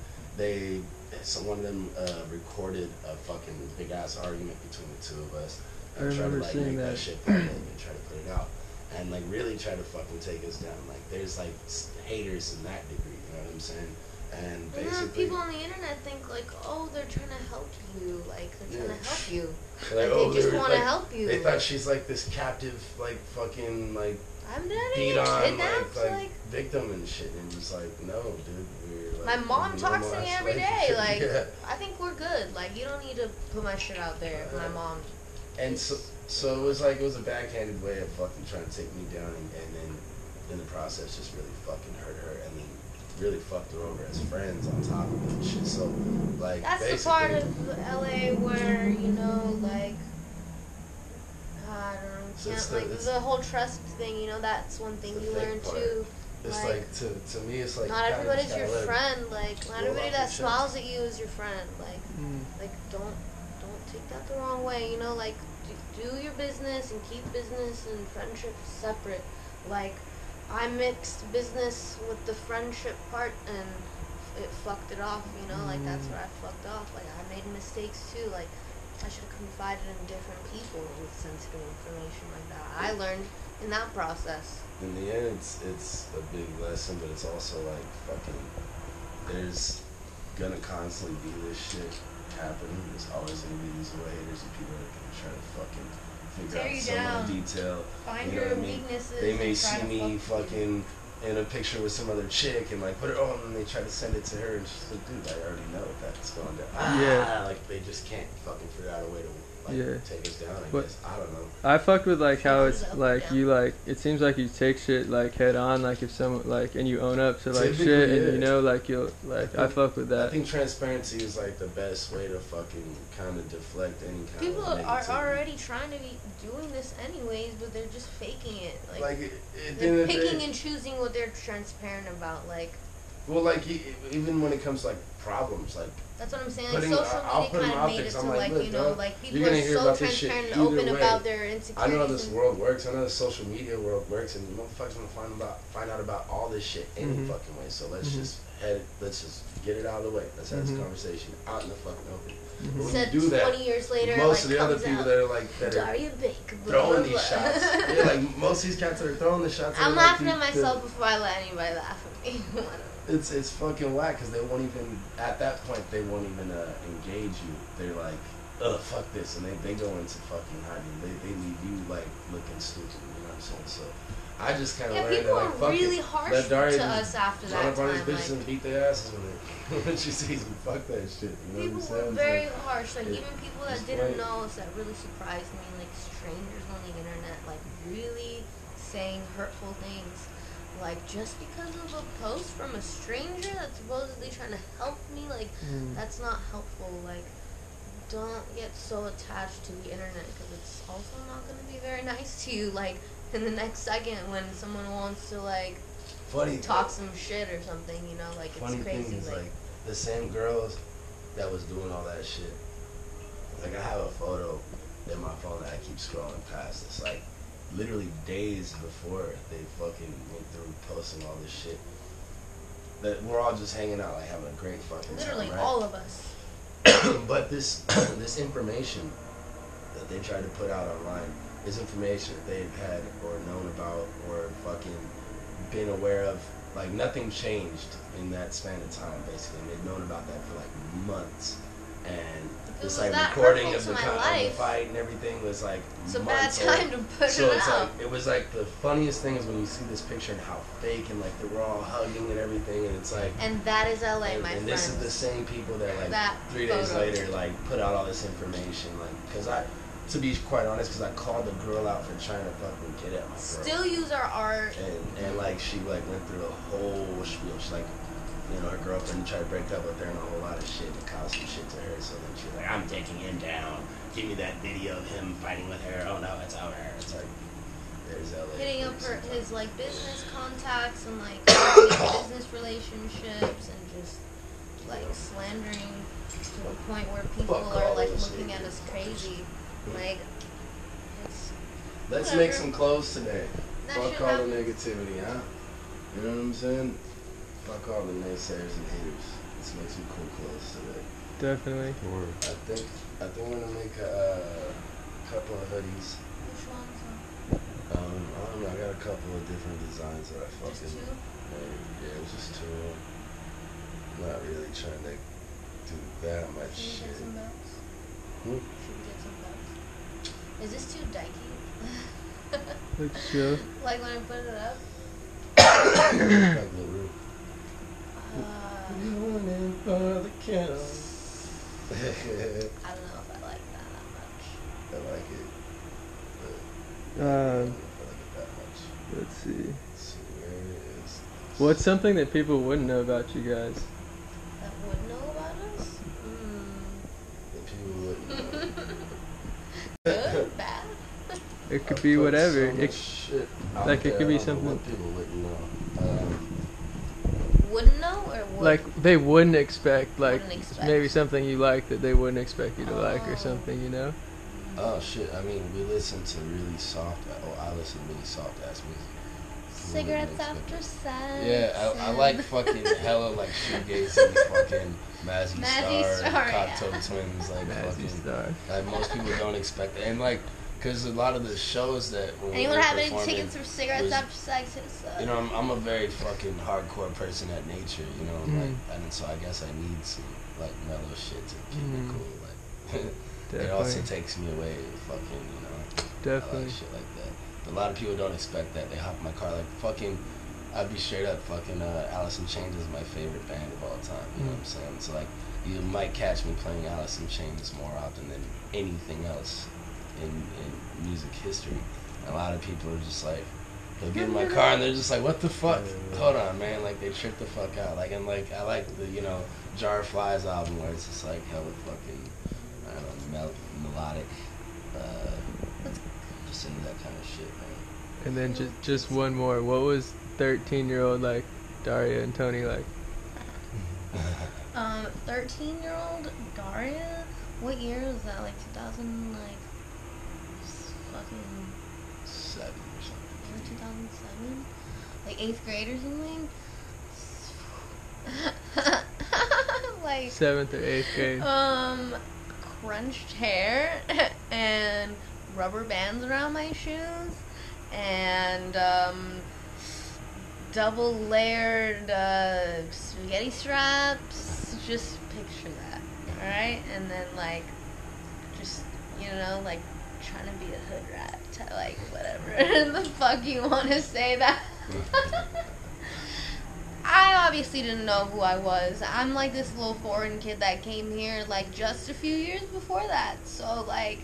one of them recorded a fucking big ass argument between the two of us and tried to like make that shit public and try to put it out and like really try to fucking take us down. Like there's like haters in that degree, you know what I'm saying? And basically, people on the internet think like, oh, they're trying to help you, like they're trying to help you. Like, they just want to help you. They thought she's like this captive, like fucking like I'm beat on like victim and shit, and just like, no, dude, we're my like, mom talks to me every day. Like, yeah. I think we're good. Like, you don't need to put my shit out there. My mom. And so it was like, it was a backhanded way of fucking trying to take me down, and then in the process just really fucking hurt her, and then really fucked her over as friends on top of it and shit. So like that's the part of LA where like I don't know, the whole trust thing. That's one thing you learn too. It's like to me, it's like not everybody's your friend. Like not everybody that smiles at you is your friend. Like don't take that the wrong way. Like do your business and keep business and friendship separate. Like I mixed business with the friendship part and it fucked it off. Like that's where I fucked off. Like I made mistakes too. Like I should have confided in different people with sensitive information like that. I learned in that process. In the end, it's a big lesson, but it's also like fucking. There's gonna constantly be this shit happening. There's always gonna be these haters and people that are gonna try to fucking figure out some detail. Find your weaknesses. They may see me fucking in a picture with some other chick and like put it on, and they try to send it to her, and she's like, dude, I already know that's going down. Like they just can't fucking figure out a way to take us down. I guess I don't know. I fucked with like how it's like you like it seems like you take shit like head on, like if someone like and you own up to like shit and like you'll like I fuck with that. I think transparency is like the best way to fucking kind of deflect any kind people of negativity. Are already trying to be doing this anyways, but they're just faking it. Like they're picking and choosing what they're transparent about. Like Well, like even when it comes to like problems, like That's what I'm saying. Like putting- social I'll media put 'em kind out of made there it 'cause to I'm like, like, look, you know, dog, like people you're are gonna hear so about this shit transparent and either open way. about their I insecurities. know how this world works. I know the social media world works, and motherfuckers want to find out about all this shit any Mhm. fucking way. So let's Mhm. let's just get it out of the way. Let's have this Mhm. conversation out in the fucking open. Mhm. When Said you do that, 20 years later, most like, of the other comes people out, that are like that are Daria Bake, blah, throwing blah, these blah. shots, yeah, like most of these cats that are throwing the shots. I'm are, like, laughing the- at myself before I let anybody laugh at me. It's fucking whack because they won't even at that point they won't even engage you. They're like, ugh, fuck this, and they go into fucking hiding. They leave you like looking stupid. You know what I'm saying? So I just kind of Yeah, learned people that like fuck are really it. harsh Let Daria to just us after run that up on these time. bitches Like, and beat their asses when she sees them. Fuck that shit. You know people what I'm were saying? very So, harsh. Like, it- even people that it's didn't funny. know us, that really surprised me. Like, strangers on the internet, like, really saying hurtful things. Like, just because of a post from a stranger that's supposedly trying to help me, like, Mm. that's not helpful. Like, don't get so attached to the internet because it's also not going to be very nice to you. Like, in the next second when someone wants to, like, funny talk some shit or something, you know, like, it's funny crazy. thing is like the same girls that was doing all that shit. Like I have a photo in my phone that I keep scrolling past. It's like literally days before they fucking went through posting all this shit. That we're all just hanging out, like having a great fucking literally time, right? all of us. But this this information that they tried to put out online is information that they've had or known about or fucking been aware of. Like nothing changed in that span of time, basically. And they've known about that for like months. And If it this was like that recording hurtful of to the, my of the life, fight and everything was like it's a bad months old. time to put So it it's out. like it was like the funniest thing is when you see this picture and how fake and like they were all hugging and everything, and it's like And that is LA, and, my and friends. this is the same people that like That 3 days photo. later like put out all this information, like because to be quite honest, because I called the girl out for trying to fucking get at my girl. Still use our art. And like she like went through a whole spiel. She like, you know, her girlfriend tried to break up with her and a whole lot of shit and caused some shit to her. So then she was like, I'm taking him down. Give me that video of him fighting with her. Oh no, it's out her. It's like there's LA. Hitting up for his like business contacts and like business relationships and just like slandering to the point where people Fuck are all like this looking shit. at us crazy. Like, it's Let's whatever. make some clothes today. That Fuck shit all the happens. negativity, huh? You know what I'm saying? Fuck all the naysayers and haters. Let's make some cool clothes today. Definitely. I think we're gonna make a couple of hoodies. Which ones? I don't know. I got a couple of different designs that I Just fucking two? made. Yeah, it's just two. Not really trying to do that much Should we shit. get some belts? Hmm? Should we get some belts? Is this too dykey? Looks chill. Like when I put it up? Like the roof. Uh, for the kill. I don't know if I like that much. I like it. But Um, I don't like it that much. let's see. Let's see where it is. What's something that people wouldn't know about you guys? That would know about us? That people wouldn't know. Good? Bad? It could I be put whatever. so much shit out like, it there, could be I don't know something- what people wouldn't know. Wouldn't know or would? Like they wouldn't expect, like Wouldn't expect. maybe something you like that they wouldn't expect you to like or Oh. something, you know? Oh shit! I mean, we listen to really soft. I listen to really soft ass music. Cigarettes People wouldn't after expect sex. it. Yeah, I like fucking hella like shoegazing, fucking Mazzy Mazzy Star, Star, Cocktail yeah. Twins, like Mazzy fucking. Star. Like most people don't expect it, and like, cause a lot of the shows that when we Anyone were have any performing, tickets for cigarettes was- after sex? Hit us up. You know, I'm a very fucking hardcore person at nature, you know, like, and so I guess I need some like mellow shit to keep it cool. Like, it also Definitely. takes me away, fucking, you know, I Definitely. like shit like that. But a lot of people don't expect that. They hop in my car like fucking. I'd be straight up fucking. Alice in Chains is my favorite band of all time. You know what I'm saying? So like, you might catch me playing Alice in Chains more often than anything else in music history. And a lot of people are just like, they'll get in my car and they're just like, what the fuck? Hold on, man. Like they trip the fuck out. Like and like I like the Jar of Flies album where it's just like hella fucking I don't know melodic. Just into that kind of shit, man. And then just one more. What was 13-year-old like Daria and Tony like? 13-year-old Daria. What year was that? Like 2000, like fucking 7 or something. 2007, like 8th grade or something. Like 7th or 8th grade. Crunched hair and rubber bands around my shoes and double layered spaghetti straps. Just picture that, alright? And then like just, you know, like trying to be a hood rat to like whatever the fuck you want to say that. I obviously didn't know who I was. I'm like this little foreign kid that came here like just a few years before that. So like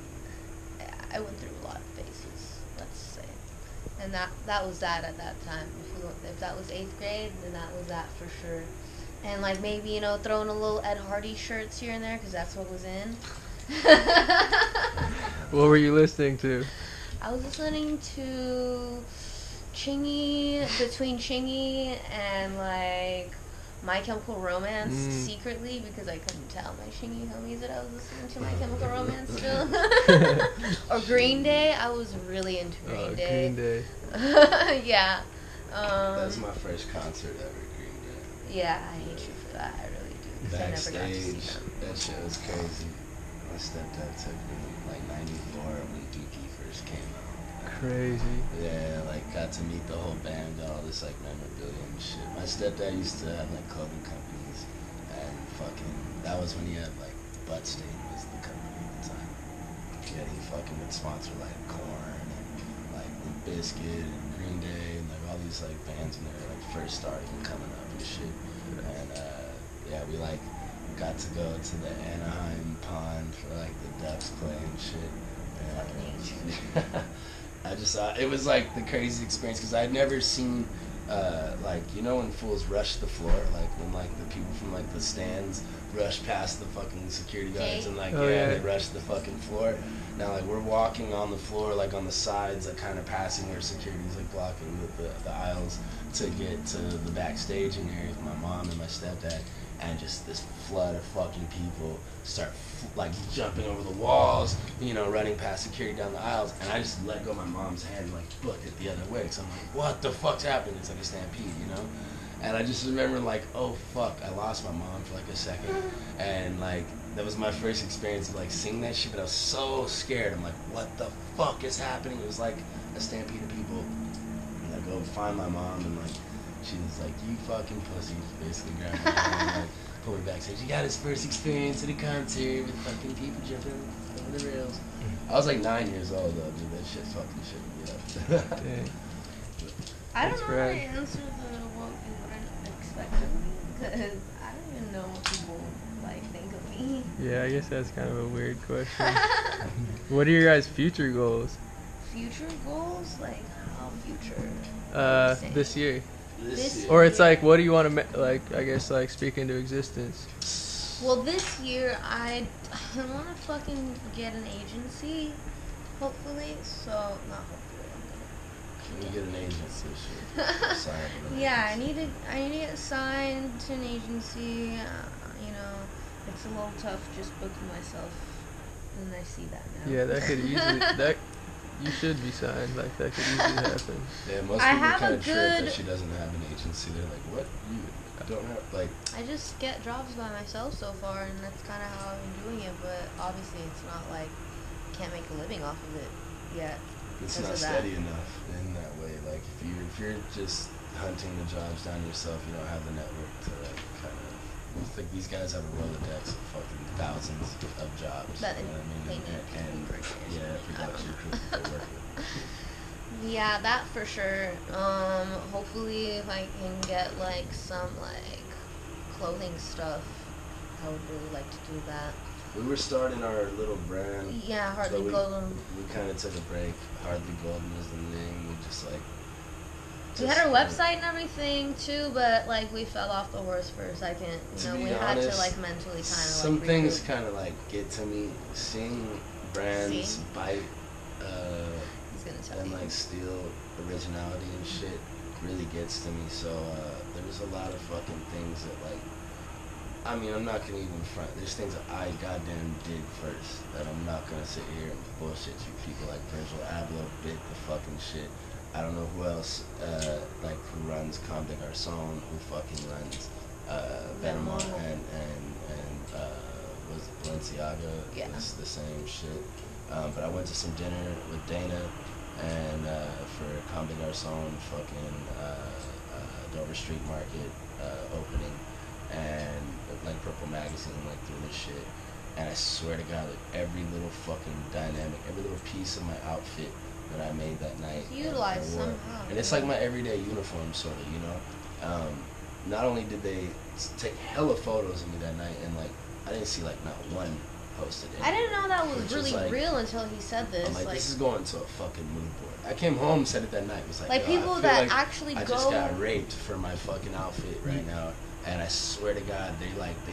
I went through a lot of phases, let's say. And that was that at that time. If that was 8th grade, then that was that for sure. And like maybe, you know, throwing a little Ed Hardy shirts here and there because that's what was in. What were you listening to? I was listening to between Chingy and like My Chemical Romance secretly because I couldn't tell my Chingy homies that I was listening to My Chemical Romance still. Or Green Day. I was really into Green Day. Green Day. Yeah. That's my first concert ever, Green Day. Yeah, I hate you for that. I really do. 'Cause I never got to see Backstage, them. that shit was crazy. My stepdad took me like 94 when Dookie first came out. Crazy. Yeah, like got to meet the whole band, got all this like memorabilia and shit. My stepdad used to have like clothing companies, and fucking that was when he had like Butt Stain was the company at the time. Yeah, he fucking would sponsor like Korn and like Limp Bizkit and Green Day and like all these like bands when they were like first starting and coming up and shit. And yeah, we like got to go to the Anaheim pond for like the Ducks play and shit. And, I just it was like the craziest experience because I'd never seen like, you know, when fools rush the floor, like when like the people from like the stands rush past the fucking security guards and like they rush the fucking floor. Now like we're walking on the floor like on the sides, like kind of passing where security's like blocking the aisles to get to the backstaging area with my mom and my stepdad. And just this flood of fucking people start like jumping over the walls, you know, running past security down the aisles, and I just let go of my mom's hand and like book it the other way. So I'm like, what the fuck's happening? It's like a stampede, you know? And I just remember like, oh fuck, I lost my mom for like a second, and like that was my first experience of like seeing that shit. But I was so scared. I'm like, what the fuck is happening? It was like a stampede of people. And I go find my mom and like. She was like, you fucking pussy, basically grabbed my hand and like, pulled me backstage. He got his first experience at a concert with fucking people jumping over the rails. I was like 9 years old though, dude. That shit fucking shit me up. Dang. I don't That's know how to right. answer what you wouldn't expect of me because I don't even know what people like think of me. Yeah, I guess that's kind of a weird question. What are your guys' future goals? Future goals? Like, how future? This year. This year. Or it's like, what do you want to, like, I guess, like, speak into existence? Well, this year I want to fucking get an agency, hopefully. So, not hopefully. I'm Can gonna you get an agency shit? Sign up with an Yeah, I agency. need to get signed to an agency. You know, it's a little tough just booking myself, and I see that now. Yeah, that could easily, you should be signed, like, that could easily happen. Yeah, most I people have kind a of trip good- that she doesn't have an agency. They're like, what? You don't have, like... I just get jobs by myself so far, and that's kind of how I've been doing it. But obviously, it's not like can't make a living off of it yet. It's because not of that. steady enough in that way. Like if you're just hunting the jobs down yourself, you don't have the network to like kind of. It's like these guys have a Rolodex of fucking thousands of jobs. That you know what I mean? they need And yeah, production crew to work with. Yeah, that for sure. Hopefully, if I can get like some like clothing stuff, I would really like to do that. We were starting our little brand. Yeah, Hardly so Golden. We kind of took a break. Hardly Golden was the name. We just like. We had our website and everything too, but like we fell off the horse for a second. You know, we had to like mentally kind of like. Some things regroup. kind of like get to me. Seeing brands bite. He's gonna tell And you. like steal originality and shit really gets to me. So there was a lot of fucking things that like I mean, I'm not gonna even front. There's things that I goddamn did first that I'm not gonna sit here and bullshit you. People like Virgil Abloh bit the fucking shit. I don't know who else, like who runs Comme des Garçons, who fucking runs Venomar and was Balenciaga. Yeah. It's the same shit. But I went to some dinner with Dana and for Comme des Garçons, fucking Dover Street Market opening, and like Purple Magazine like through this shit. And I swear to God, like every little fucking dynamic, every little piece of my outfit that I made that night, Utilized I wore. somehow. And it's like my everyday uniform, sort of, you know. Not only did they take hella photos of me that night, and like I didn't see like not one posted. I didn't know that was which really like, real until he said this. I'm like, this is going to a fucking mood board. I came home, said it that night. It was like, yo, people I feel that like actually I go. just got raped for my fucking outfit right now. And I swear to God, they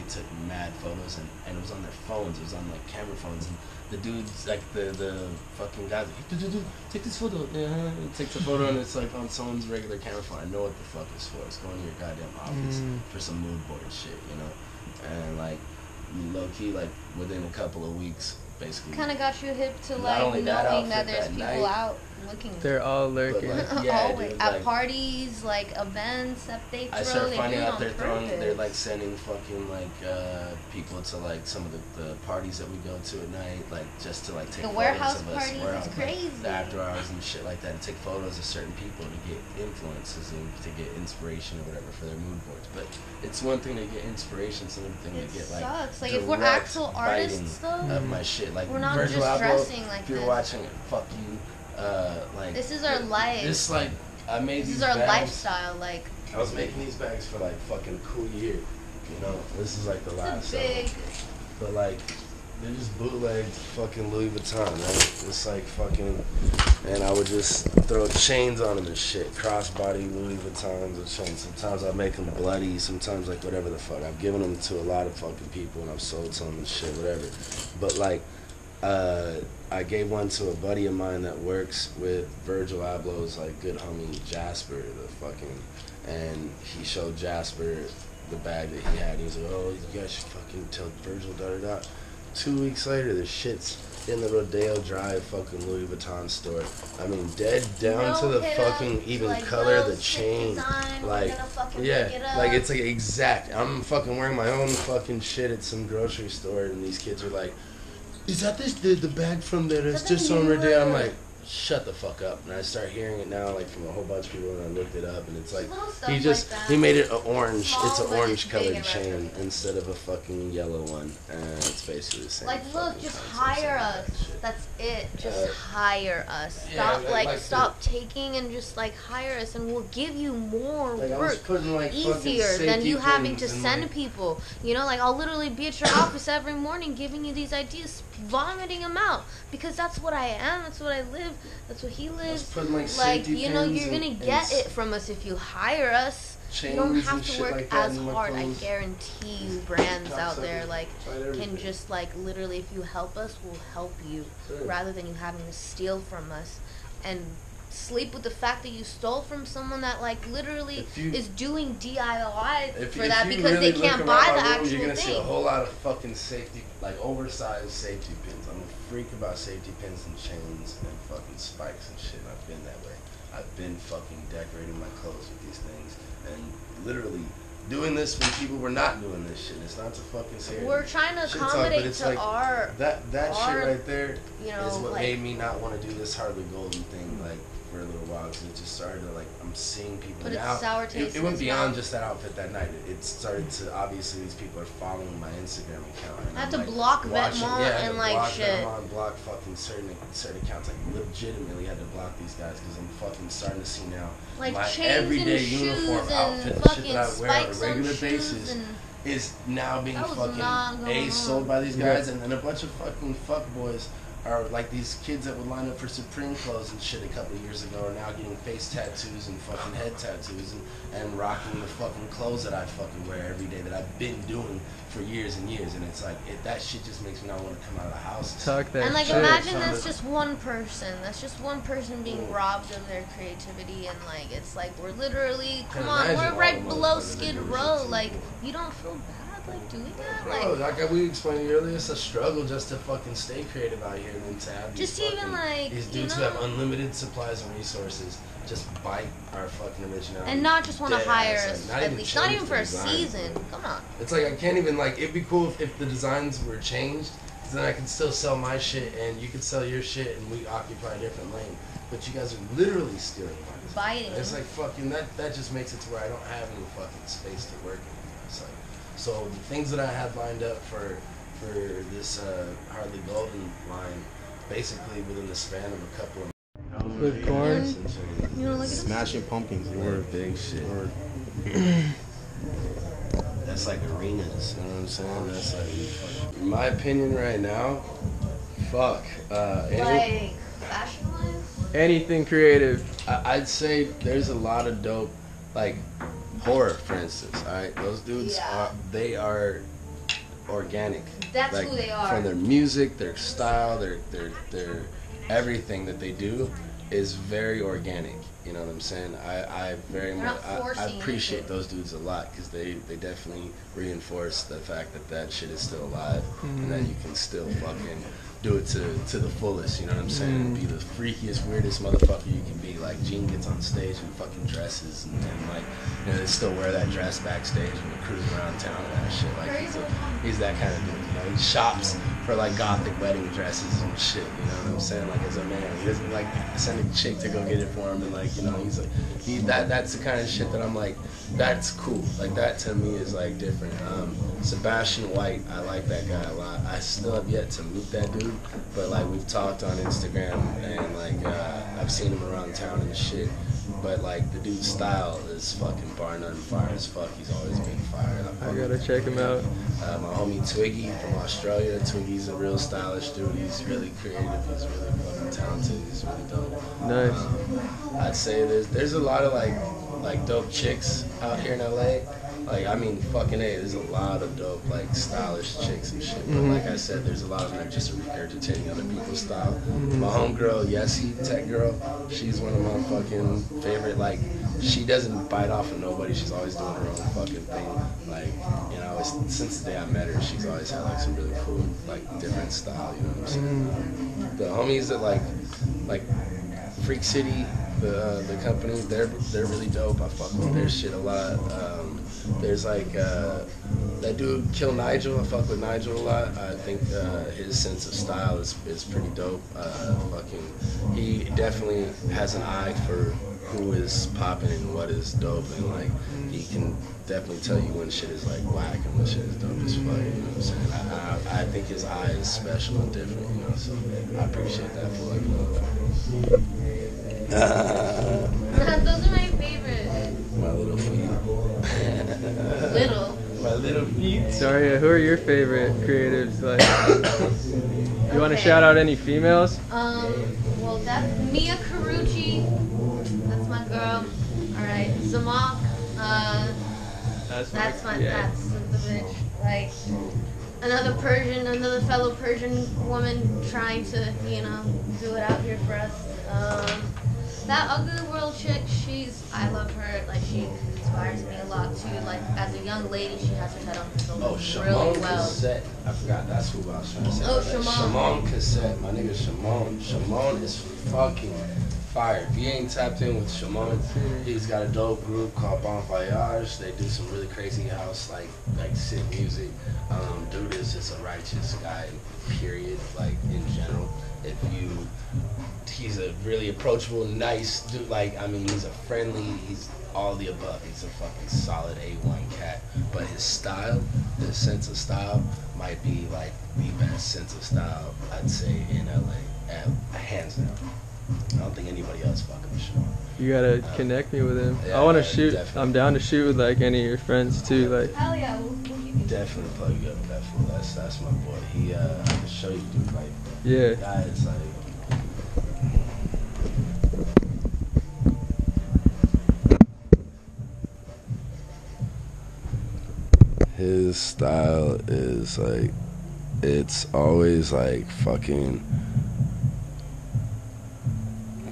took mad photos, and it was on their phones. It was on like camera phones, and the dudes, like the fucking guys, like, take this photo. Yeah, it takes a photo, and it's like on someone's regular camera phone. I know what the fuck it's for. It's going to your goddamn office for some mood board shit, you know. And like low key, like within a couple of weeks, basically. Kind of got you hip to Not like only that knowing outfit that there's that people night, out looking. They're all lurking. But, like, yeah, always dude, at like, parties, like events that they throw. I started they finding do it out on they're like purpose. sending fucking like people to like some of the parties that we go to at night, like just to like take The photos warehouse of us. parties is Warehouse, crazy. Like, the after hours and shit like that, and take photos of certain people to get influences and to get inspiration or whatever for their mood boards. But it's one thing to get inspiration, it's another thing It to get like sucks. Like if we're direct actual biting artists, though, of my shit. Like we're not Virgil just Abloh, dressing like if you're this. watching it, fuck you. Like This is our life. This like I made This these is our bags. lifestyle. Like I was making these bags for like fucking cool year, you know. This is like the last it's a big. but like they're just bootlegged fucking Louis Vuitton, right? It's like fucking, and I would just throw chains on them and shit, crossbody Louis Vuittons or chains. Sometimes I make them bloody, sometimes like whatever the fuck. I've given them to a lot of fucking people and I've sold some and shit, whatever. But like, I gave one to a buddy of mine that works with Virgil Abloh's like good homie Jasper, the fucking, and he showed Jasper the bag that he had. He was like, oh, you guys should fucking tell Virgil, da-da-da. 2 weeks later, the shit's in the Rodeo Drive fucking Louis Vuitton store. I mean, dead down to the fucking even like, color, the sick chain. design, Like, we're gonna fucking yeah, pick it up. like it's like exact. I'm fucking wearing my own fucking shit at some grocery store, and these kids are like, is that the bag from there that's just on Rodeo? I'm like, shut the fuck up. And I start hearing it now, like from a whole bunch of people, and I looked it up, and it's like, Little stuff he just, like that. he made it an orange, Small, it's an but orange it's big colored and chain retro. instead of a fucking yellow one. And it's basically the same. Like, look, fucking just concept, hire same us. exact shit. That's it. Just hire us. yeah, Stop, like stop taking and just like hire us, and we'll give you more Like, I was work. putting, like, fucking Easier than safety you having to pins and, send like- people. You know, like I'll literally be at your office every morning giving you these ideas, vomiting them out because that's what I am. That's what I live. That's what he I was lives. putting, like, Like, safety you know, pins you're gonna and get it from us if you hire us. You don't chains have and to shit work like that as in my hard. I clothes. guarantee you, brands out there Cocksucker. like Tried can everything. just like literally, if you help us, we'll help you, Sure. rather than you having to steal from us and sleep with the fact that you stole from someone that like literally If you- is doing DIY If, for if that you because really they look can't around buy my the room, actual you're gonna see a thing. whole lot of fucking safety, like oversized safety pins. I'm a freak about safety pins and chains and fucking spikes and shit. And I've been that way. I've been fucking decorating my clothes with these things and literally doing this when people were not doing this shit. It's not to fucking say We're trying to shit talk, but accommodate it's to like our, that our, shit right there you is know, what like made me not want to do this Harley Golden thing like for a little while, because it just started to like, I'm seeing people But it's now. sour taste It in went his beyond mouth. just that outfit that night. It started to, obviously these people are following my Instagram account. And I have I'm, to like, block watching- Venmo yeah, I had and to like block shit. Venmo and block fucking certain accounts. Like legitimately had to block these guys because I'm fucking starting to see now Like my chains everyday and uniform shoes outfit, and the shit fucking that I wear on a spikes on regular shoes basis and is now being That was fucking not going sold on. by these guys, and then a bunch of fucking fuckboys are like these kids that would line up for Supreme clothes and shit a couple of years ago are now getting face tattoos and fucking head tattoos and rocking the fucking clothes that I fucking wear every day that I've been doing for years and years, and it's like that shit just makes me not want to come out of the house. Talk that And like shit. imagine Some that's of- just one person. That's just one person being robbed of their creativity, and like it's like we're literally, come Can on, imagine we're all right the below motherfuckers that Skid do Row. shit, Like too. you don't feel bad like doing that? Bro, like we explained earlier, it's a struggle just to fucking stay creative out here and then to have just these even like these dudes who have unlimited supplies of resources just bite our fucking originality. and not just want to hire us like, at least, not even for a season. Come on. It's like I can't even like. It'd be cool if the designs were changed, then I could still sell my shit and you could sell your shit and we occupy a different lane. But you guys are literally stealing my Biting. It's like fucking that just makes it to where I don't have any fucking space to work anymore. It's like, so the things that I had lined up for this Hardly Golden line, basically within the span of a couple of With corn. You know, like Smashing pumpkins. Word, big shit. Word. That's like arenas, you know what I'm saying? That's like, in my opinion right now, fuck. like fashion wise. Anything creative. I'd say there's a lot of dope, like horror, for instance. All right, those dudes are organic. That's like, who they are. From their music, their style, their everything that they do is very organic. You know what I'm saying? I very much I appreciate those dudes a lot because they definitely reinforce the fact that shit is still alive and that you can still fucking do it to the fullest. You know what I'm saying? Be the freakiest, weirdest motherfucker you can be. Like Gene gets on stage and fucking dresses and like, you know, they still wear that dress backstage and cruise around town and that shit. Like he's that kind of dude. You know, he shops for like gothic wedding dresses and shit. You know what I'm saying? Like as a man, he doesn't like send a chick to go get it for him and like, you know, he's like that's the kind of shit that I'm like, that's cool. Like that to me is like different. Sebastian White, I like that guy a lot. I still have yet to meet that dude, but like we've talked on Instagram and like I've seen him around town and shit. But like the dude's style is fucking bar none, fire as fuck. He's always been fire. I gotta check him out. My homie Twiggy from Australia. Twiggy's a real stylish dude. He's really creative. He's really fucking talented. He's really dope. Nice. I'd say there's a lot of like dope chicks out here in LA. Like, I mean, fucking A, there's a lot of dope, like, stylish chicks and shit. But like I said, there's a lot of them that just regurgitating other people's style. My homegirl, Yessie, tech girl, she's one of my fucking favorite, like, she doesn't bite off of nobody. She's always doing her own fucking thing. Like, you know, since the day I met her, she's always had, like, some really cool, like, different style, you know what I'm saying? The homies that, like Freak City, the company, they're really dope. I fuck with their shit a lot. There's like that dude Kill Nigel. I fuck with Nigel a lot. I think his sense of style is pretty dope. He definitely has an eye for who is popping and what is dope, and like he can definitely tell you when shit is like whack and when shit is dope as fuck. You know what I'm saying? I think his eye is special and different. You know, so I appreciate that for like. Those are my favorite. My little feet. Little. My little feet. Daria, who are your favorite creatives? Like, you want to shout out any females? Well, that's Mia Carucci. That's my girl. All right, Zamak. That's the bitch. Like another fellow Persian woman trying to, you know, do it out here for us. That Ugly World chick, I love her. Like, she inspires me a lot too. Like, as a young lady, she has her head on her shoulders really well. Cassette. I forgot, that's who I was trying to say. Shimon Cassette. My nigga Shimon. Shimon is fucking fire. If you ain't tapped in with Shimon, he's got a dope group called Bon Voyage. They do some really crazy house, like sick music. Dude is just a righteous guy, period, like, in general. He's a really approachable, nice dude. Like, I mean, he's a friendly, he's all the above. He's a fucking solid A1 cat. But his style, his sense of style, might be like the best sense of style, I'd say, in LA. Hands down. I don't think anybody else fucking with Sean. You gotta connect me with him. Yeah, I want to shoot. definitely. I'm down to shoot with like any of your friends too. Like, Hell yeah, we'll give you. Definitely plug you up with that fool. That's my boy. I can show you, dude. Like, yeah. guy is like. His style is like, it's always like fucking,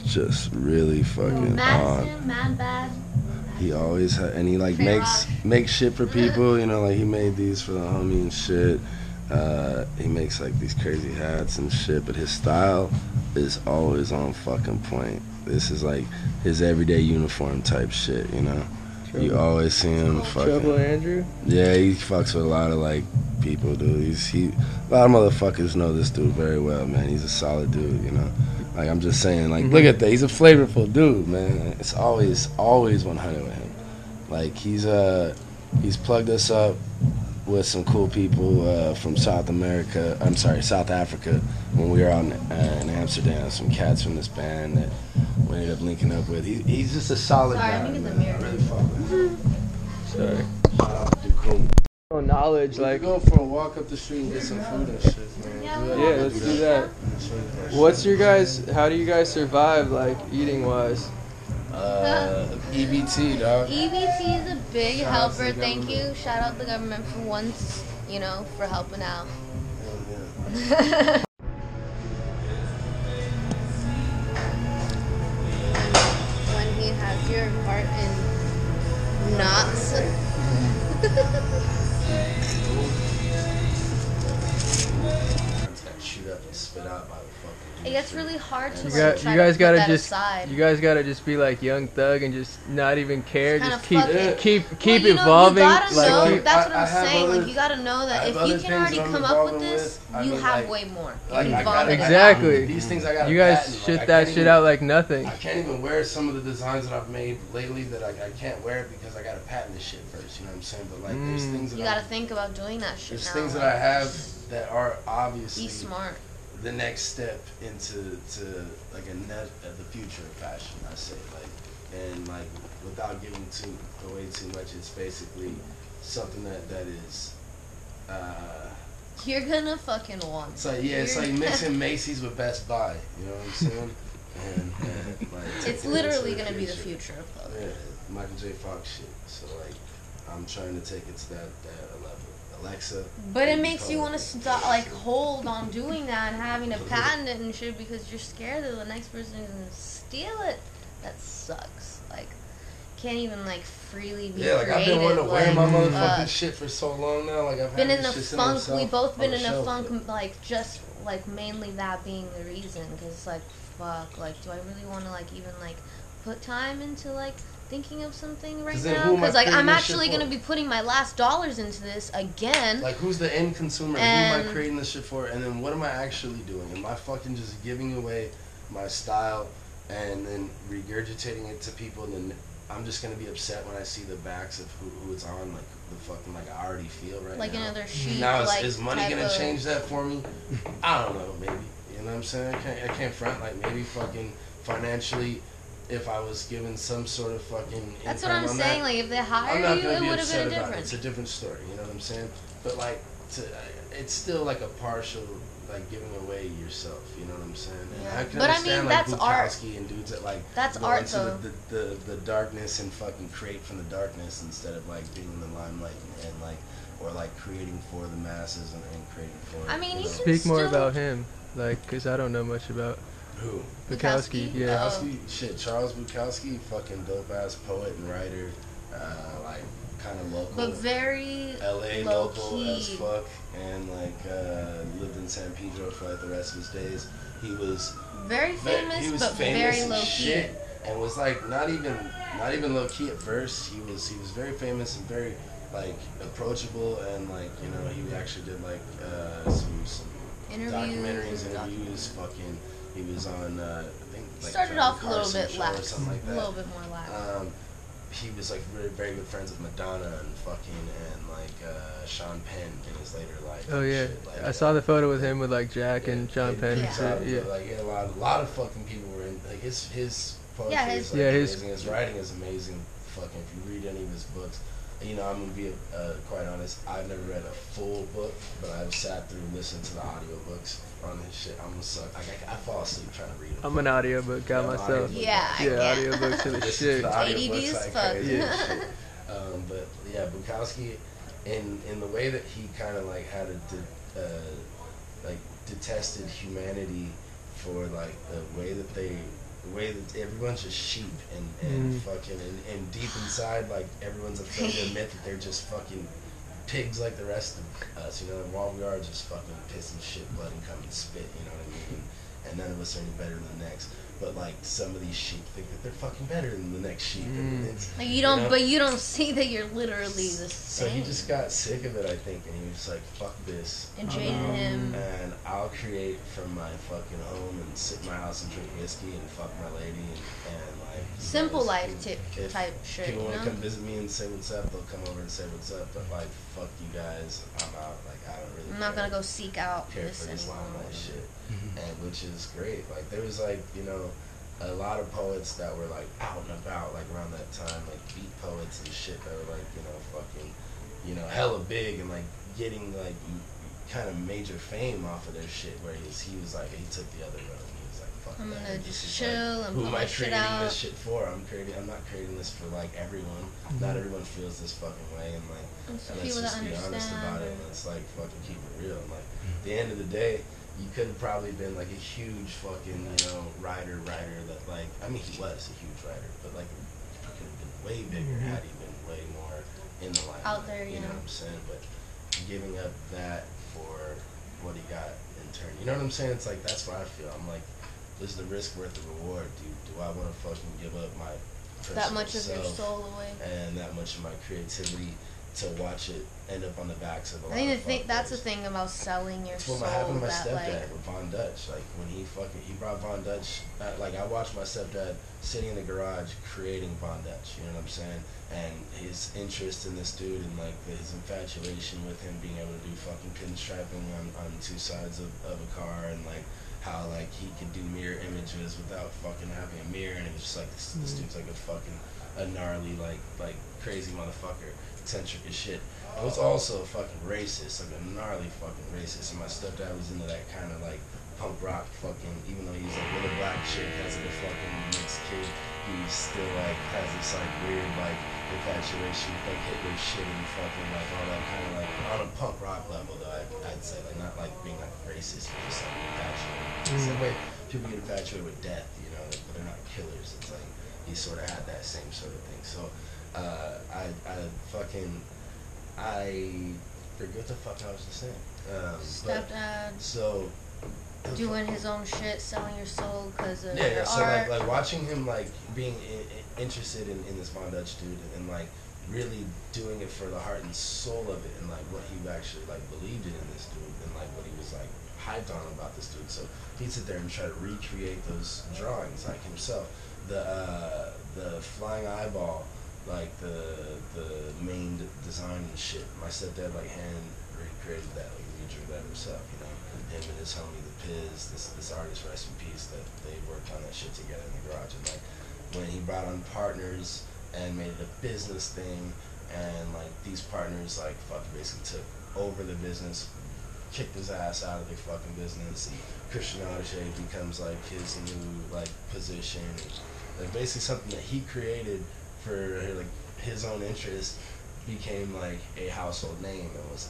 just really fucking on. Man bad. He always and he like makes shit for people. You know, like he made these for the homie and shit. He makes like these crazy hats and shit, but his style is always on fucking point. This is like his everyday uniform type shit, you know. You always see him fucking. Trouble Andrew? Yeah, he fucks with a lot of like people, dude. A lot of motherfuckers know this dude very well, man. He's a solid dude, you know. Like I'm just saying, like look at that. He's a flavorful dude, man. It's always 100 with him. Like he's plugged us up with some cool people from South Africa, when we were out in Amsterdam. Some cats from this band that we ended up linking up with. He's just a solid guy, let me get the man. mirror. I really fuck with him. Sorry. Shout out to Dukum. Knowledge, We like. could go for a walk up the street and get some food and shit, man. Yeah, let's do that. What's your guys? How do you guys survive, like eating wise? EBT, dog. EBT is a big Shout out to helper. the Thank you. government. Shout out the government for once, for helping out. Hell yeah. When he has your heart in knots. Shoot up and spit out by the fucking. It gets really hard to You try guys to gotta put that just aside. you guys gotta just be like Young Thug and just not even care. Just Just kinda fuck it. keep Well, evolving. You gotta like know, keep, that's what I I'm have saying. other- Like you gotta know I that have if other you can things already that I'm come up with involved this, with. I you mean, have like- way more. Like, You I can gotta- vomit it out. Exactly. These things I got. you guys shit that shit out like nothing. I can't even wear some of the designs that I've made lately that I can't wear it because I gotta patent this shit first. You know what I'm saying? But like, there's things that You gotta think about doing that shit there's now. things that like, I have that are obviously Be smart. the next step into like the future of fashion. I say and like without giving away too much, it's basically something that is. You're gonna fucking want. It's like it's like mixing Macy's with Best Buy. You know what I'm saying? And like It's literally gonna be the future of clothing. Yeah, Michael J. Fox shit. So like, I'm trying to take it to that level. Alexa. But it makes you want to stop, like, hold on doing that and having to patent it and shit because you're scared that the next person is gonna steal it. That sucks. Like, can't even like freely be Yeah, like creative. I've been wanting to wear my motherfucking uh, shit for so long now. Like I've been had in a this shit funk. myself We both been on in the a shelf. funk, like just like mainly that being the reason. Cause like fuck, like do I really want to like even like put time into like thinking of something right 'Cause then now? who am I Because like creating I'm this actually shit gonna for? be putting my last dollars into this again. Like who's the end consumer? Who am I And- creating this shit for? And then what am I actually doing? Am I fucking just giving away my style and then regurgitating it to people and then I'm just gonna be upset when I see the backs of who it's on, like the fucking like I already feel right Like now. another sheet. Now like, is money type gonna of- change that for me? I don't know, maybe. You know what I'm saying? I can't front like maybe fucking financially if I was given some sort of fucking That's what income I'm on saying. that, Like if they I'm hired not you, gonna it be would have upset been about it. different. It's a different story, you know what I'm saying? But like it's still like a partial like giving away yourself, you know what I'm saying? And Yeah. I can But I understand mean, like that's art. Bukowski and dudes that like That's go art, into though. the darkness and fucking create from the darkness instead of like being in the limelight and like or like creating for the masses and creating for I mean, you know, can Speak more still- about him, like, cause I don't know much about who? Bukowski. Bukowski? Yeah. Bukowski, shit, Charles Bukowski, fucking dope ass poet and writer, like kind of local. But very LA low local key. as fuck, and like lived in San Pedro for like the rest of his days. He was very famous, he was but famous very and low key. shit, and was like not even low key at first. He was very famous and very like approachable, and like he actually did like some documentaries, interviews. Fucking, he was on I think like Started Johnny off a little Carson bit show or lax, something like a that. little bit more lax. He was like very, very good friends with Madonna and fucking and like Sean Penn in his later life. Oh and yeah, shit. Like, I saw the photo with him with like Jack and Sean Penn. Yeah. And shit. Yeah. Like he had a lot of fucking people were in like his poetry Yeah, is his- like Yeah, his- amazing. His writing is amazing. Fucking if you read any of his books, I'm gonna be quite honest. I've never read a full book, but I've sat through and listened to the audiobooks on his shit. I'm gonna suck. I fall asleep trying to read them. I'm an audiobook guy Yeah, myself. audiobook. Yeah, I Yeah, can't. audiobooks are the Listen shit. to the ADD audiobooks as like fuck. crazy Yeah. and shit. But yeah, Bukowski, in the way that he kind of like had like detested humanity for like the way that they the way that everyone's just sheep and fucking and deep inside, like everyone's afraid to admit that they're just fucking pigs like the rest of us, you know, and all we are just fucking piss and shit, blood and cum and spit, you know what I mean? And none of us are any better than the next. But like some of these sheep think that they're fucking better than the next sheep. And it's, like you don't, but you don't see that you're literally the so same. he just got sick of it, I think, and he was like, "Fuck this." And jaded him. And I'll create from my fucking home and sit in my house and drink whiskey and fuck my lady and like Simple life if type shit. people You want know? to come visit me and say what's up, they'll come over and say what's up. But like, fuck you guys, I'm out. Like I don't really. I'm not gonna go seek out care this for this anymore. limelight shit, and which is great. Like there was like, you know, a lot of poets that were like out and about like around that time, like beat poets and shit that were like, you know, fucking, you know, hella big and like getting like kind of major fame off of their shit. Where he was like, he took the other road. He was like, fuck I'm that. gonna This just is, chill like, and who put am my I shit creating out. this shit for? I'm not creating this for like everyone. Not everyone feels this fucking way, and like And so let's people just that be honest understand. about it. And let's like fucking keep it real. And like at the end of the day, you could have probably been like a huge fucking, you know, writer that like, I mean, he was a huge writer, but like he could have been way bigger had he been way more in the limelight. Out there, you know what I'm saying? But giving up that for what he got in turn, you know what I'm saying? It's like that's what I feel. I'm like, is the risk worth the reward? Do I want to fucking give up my That much of personal your self soul away. and that much of my creativity to watch it end up on the backs of a lot I of think that's the fuckboys? thing about selling your That's soul. what happened to my That stepdad like, with Von Dutch. Like when he brought Von Dutch. Like I watched my stepdad sitting in the garage creating Von Dutch. You know what I'm saying? And his interest in this dude and like his infatuation with him being able to do fucking pinstriping on two sides of a car and like how like he could do mirror images without fucking having a mirror, and it was just like this dude's like a gnarly like crazy motherfucker, eccentric as shit. It was also fucking racist, like a gnarly fucking racist. And my stepdad was into that kind of like punk rock fucking, even though he's like with a black chick, has like a fucking mixed kid, he still like has this like weird like infatuation with like Hitler shit and fucking like all that kind of like on a punk rock level though. I'd say like not like being like racist, but just like infatuated. It's the way people get infatuated with death, you know, but they're not killers. It's like he sort of had that same sort of thing. So I forget what the fuck I was just saying. stepdad So doing his own shit, selling your soul because of yeah, your so art. like watching him like being interested in this Von Dutch dude and like really doing it for the heart and soul of it and like what he actually like believed in this dude and like what he was like hyped on about this dude. So he'd sit there and try to recreate those drawings like himself. The flying eyeball, like the main design and shit. My stepdad like hand recreated that, like he drew that himself, you know. Him and his homie the Piz, this artist, rest in peace, that they worked on that shit together in the garage. And like when he brought on partners and made it a business thing, and like these partners like fucking basically took over the business, kicked his ass out of the fucking business, and Christian Audiche becomes like his new like position, and like basically something that he created for like his own interest became like a household name and was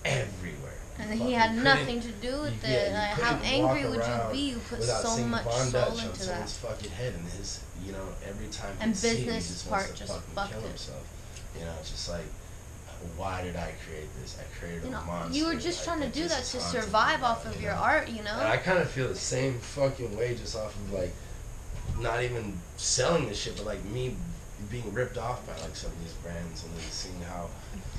everywhere. And he had nothing to do with it. Like, how angry would you be? You put so much soul into that. Fucking head and his, you know, every time And he see it, he business just part wants to just fucking fucked kill it. himself. You know, it's just like, why did I create this? I created a monster. You were just like, trying to that do that just to haunted me survive now, off of you your know? art, you know? And I kind of feel the same fucking way just off of like, not even selling this shit, but like me being ripped off by like some of these brands and then seeing how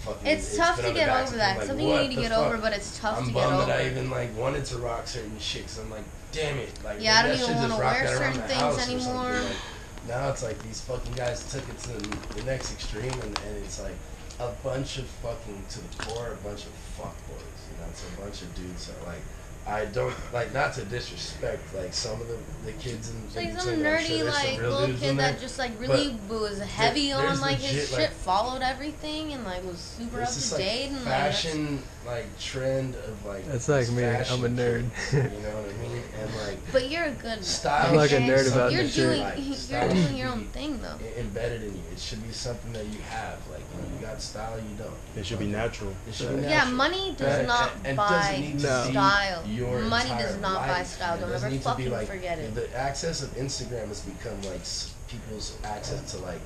fucking It's tough been to on the get backs over of that. them, like, Something you what need to the get fuck? over, but it's tough I'm to get bummed over. that I even like wanted to rock certain shit, cause I'm like, damn it, like Yeah, I don't maybe even should wanna just rock wear that around certain the things house or something. anymore. Like, now it's like these fucking guys took it to the next extreme, and it's like a bunch of fucking to the core, a bunch of fuckboys. You know, it's a bunch of dudes that like. I don't like, not to disrespect like some of the kids in Like in some between, I'm sure nerdy, there's some like real little dudes in kid there, that just like really was heavy on there's like his legit, shit, like, followed everything, and like was super up there's this to like date, and like fashion like trend of like That's like me. fashion I'm a nerd. shit, you know what I mean? And like But you're a good style. I'm like a should be nerd about something You're this shit. doing like, you're style doing should your own be thing though. embedded in you. It should be something that you have. Like, you know, you got style, you don't. It should be natural. It should be Yeah, natural. money does not and buy doesn't need to No. be style. your money entire does not life. buy style. Don't ever fucking like, forget it. The access of Instagram has become like people's access to like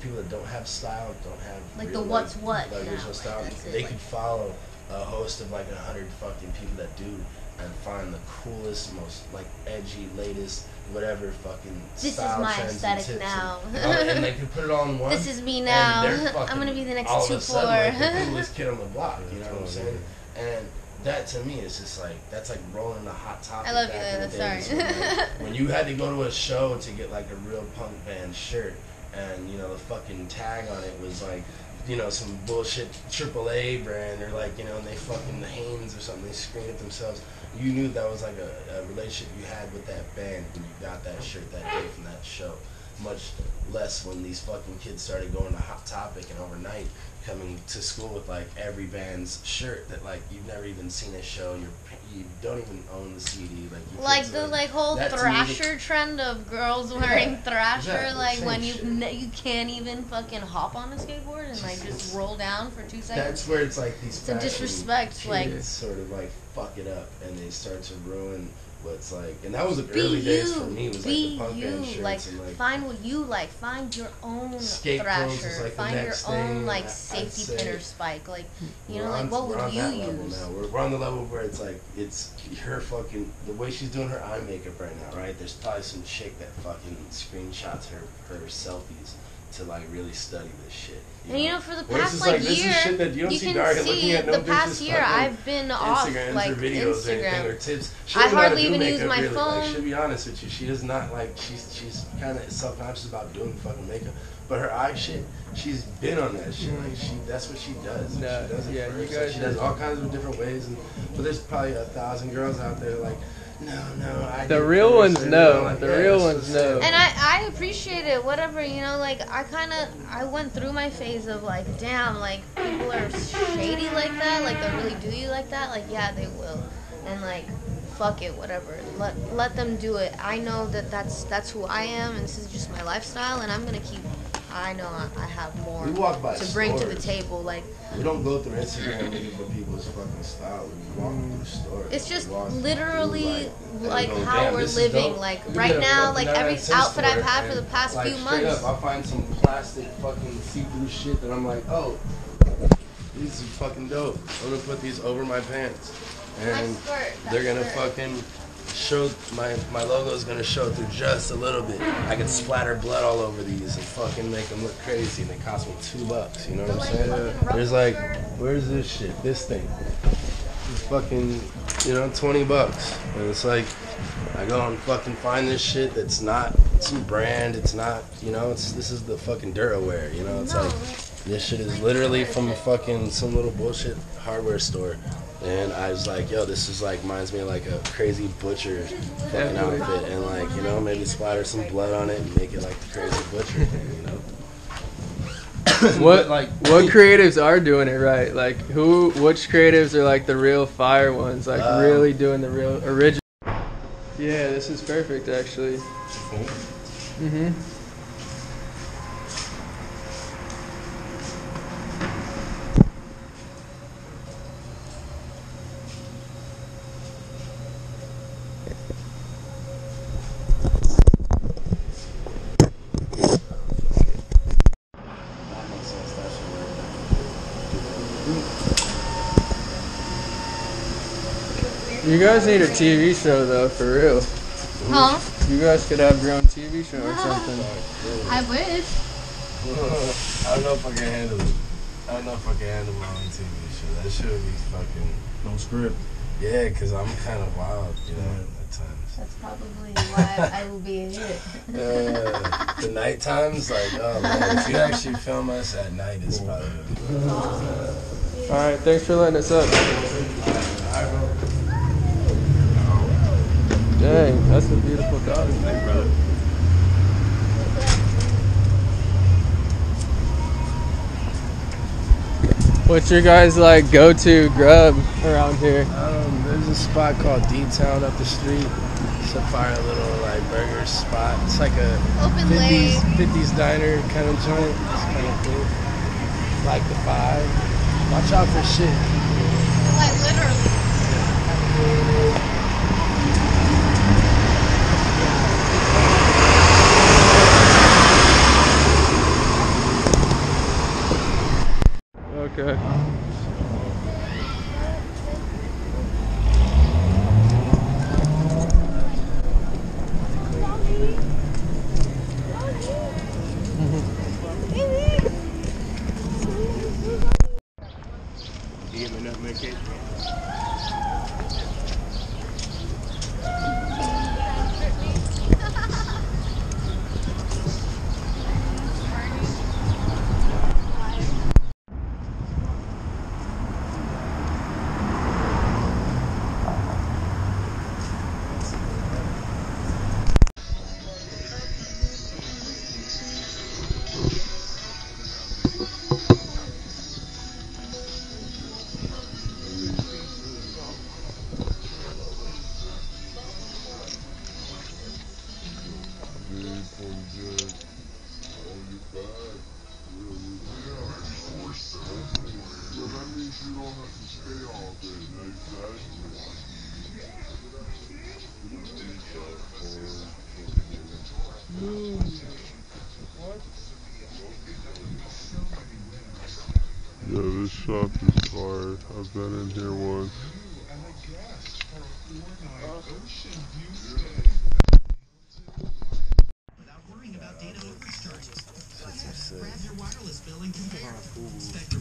people that don't have style, don't have like real, the what's like, what original now. style. Like, They could follow a host of like 100 fucking people that do and find the coolest, most like edgy, latest, whatever fucking this style is my trends aesthetic and tips now. and they can put it all in one. This is me now. And they're fucking, I'm gonna be the next all of a 2-4. sudden, like, the coolest kid on the block. You know what I'm saying? And that to me is just like that's like rolling the hot topic. I love back in you. the Sorry. days when, like, when you had to go to a show to get like a real punk band shirt, and you know the fucking tag on it was like, you know, some bullshit AAA brand or like, you know, and they fucking the Hanes or something. They screen it themselves. You knew that was like a relationship you had with that band when you got that shirt that day from that show. Much less when these fucking kids started going to Hot Topic and overnight coming to school with like every band's shirt that like you've never even seen a show. You don't even own the CD. Like the like whole Thrasher trend of girls wearing Thrasher, exactly, like when shit. you can't even fucking hop on a skateboard and like just roll down for 2 seconds. That's where it's like these It's a disrespect, like sort of like fuck it up and they start to ruin what's like, and that was the early days for me. Was like the punk band shirts like, and like find what you like. Find your own skate Thrasher. like find your own like safety pin or spike. Like you know, like what would you use? We're on the level where it's like it's her fucking the way she's doing her eye makeup right now, right? There's probably some chick that fucking screenshots her selfies to like really study this shit. And you know, for the Whereas past it's like this year, is shit that you don't you see can Daria see looking at no the past bitches year fucking I've been off Instagrams like or videos or anything, or Instagram. tips. She I doesn't know how to hardly do even use makeup, my really. phone. Like, she'll be honest with you, she does not like she's kind of self-conscious about doing fucking makeup, but her eye shit, she's been on that shit. Like that's what she does. No, She does it yeah, for you herself. guys She does all kinds of different ways, but there's probably 1,000 girls out there like. No, the real ones know. Like, the real ones know. And I appreciate it. Whatever, you know, like I went through my phase of like, damn, like people are shady like that, like they really do you like that. Like yeah, they will, and like fuck it, whatever. Let them do it. I know that's who I am, and this is just my lifestyle, and I'm gonna keep. I know I have more to bring to the table. Like we don't go through Instagram looking for people's fucking style. We walk through the store. it's just literally like go, how we're living. Like right now, like every outfit I've had for the past few months. I'll find some plastic fucking see-through shit that I'm like, oh, these are fucking dope. I'm gonna put these over my pants, and they're gonna fucking show my logo is gonna show through just a little bit. I can splatter blood all over these and fucking make them look crazy, and they cost me $2. You know what I'm saying? There's like, where's this shit? This thing. It's fucking, you know, $20, and it's like, I go and fucking find this shit that's not some brand. It's not, you know, this is the fucking Duraware. You know, it's like this shit is literally from a fucking some little bullshit hardware store. And I was like, yo, this is like, reminds me of like a crazy butcher fucking outfit. And like, you know, maybe splatter some blood on it and make it like the crazy butcher thing, you know? What creatives are doing it right? Like which creatives are like the real fire ones? Like really doing the real original? Yeah, this is perfect actually. Mhm. You guys need a TV show though, for real. Huh? You guys could have your own TV show or something. I wish. I don't know if I can handle it. I don't know if I can handle my own TV show. That should be fucking No script. yeah, because I'm kind of wild, you know, at times. That's probably why I will be a hit. The night times, like, oh man, if you actually film us at night, it's probably gonna be fun. Alright, thanks for letting us up. Dang, that's a beautiful dog. Hey, brother. What's your guys like go-to grub around here? There's a spot called D-Town up the street. It's a fire little like burger spot. It's like a Open 50s diner kind of joint. It's kind of cool. Like the vibe. Watch out for shit. Like literally. shop is hard. I've been in here once.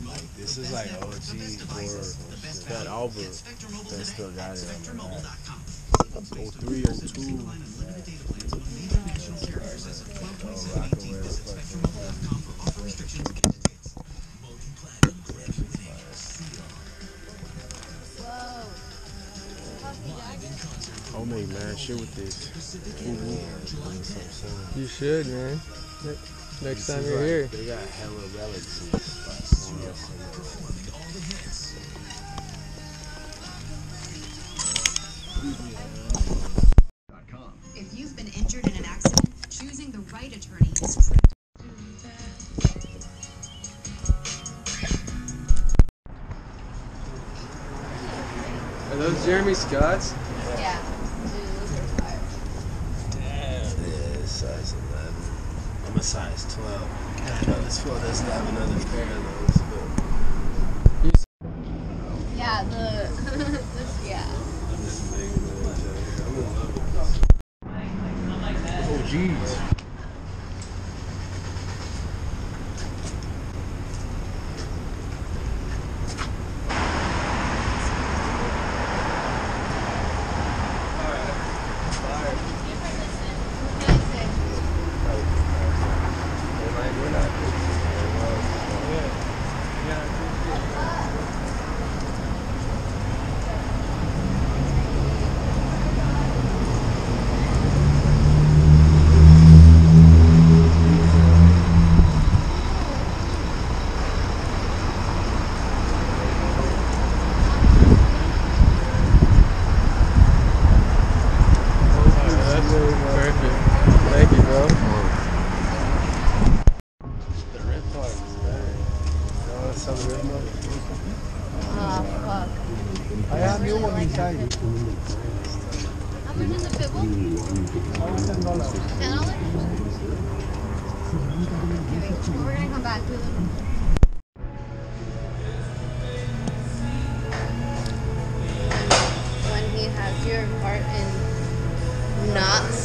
Like, this is like OG horror. That album that still got it on my back. 03, 02. Homemade, man, shit with this. You should, man. Next time you're here. They got hella relics. If you've been injured in an accident, choosing the right attorney is critical. Are those Jeremy Scott's? Yeah. Dude, those are fire. Damn. Yeah, it's size 11. I'm a size 12. God, this fool doesn't have another pair of those. Yeah, this, yeah. This nigga, man, I'm in love with this. Oh, jeez. Perfect. Thank you, bro. The rip part is bad. You want some rip part? Oh, fuck. I have new one inside. How much is the pitbull? $10? $10? We're gonna come back to them. When he has your heart in knots.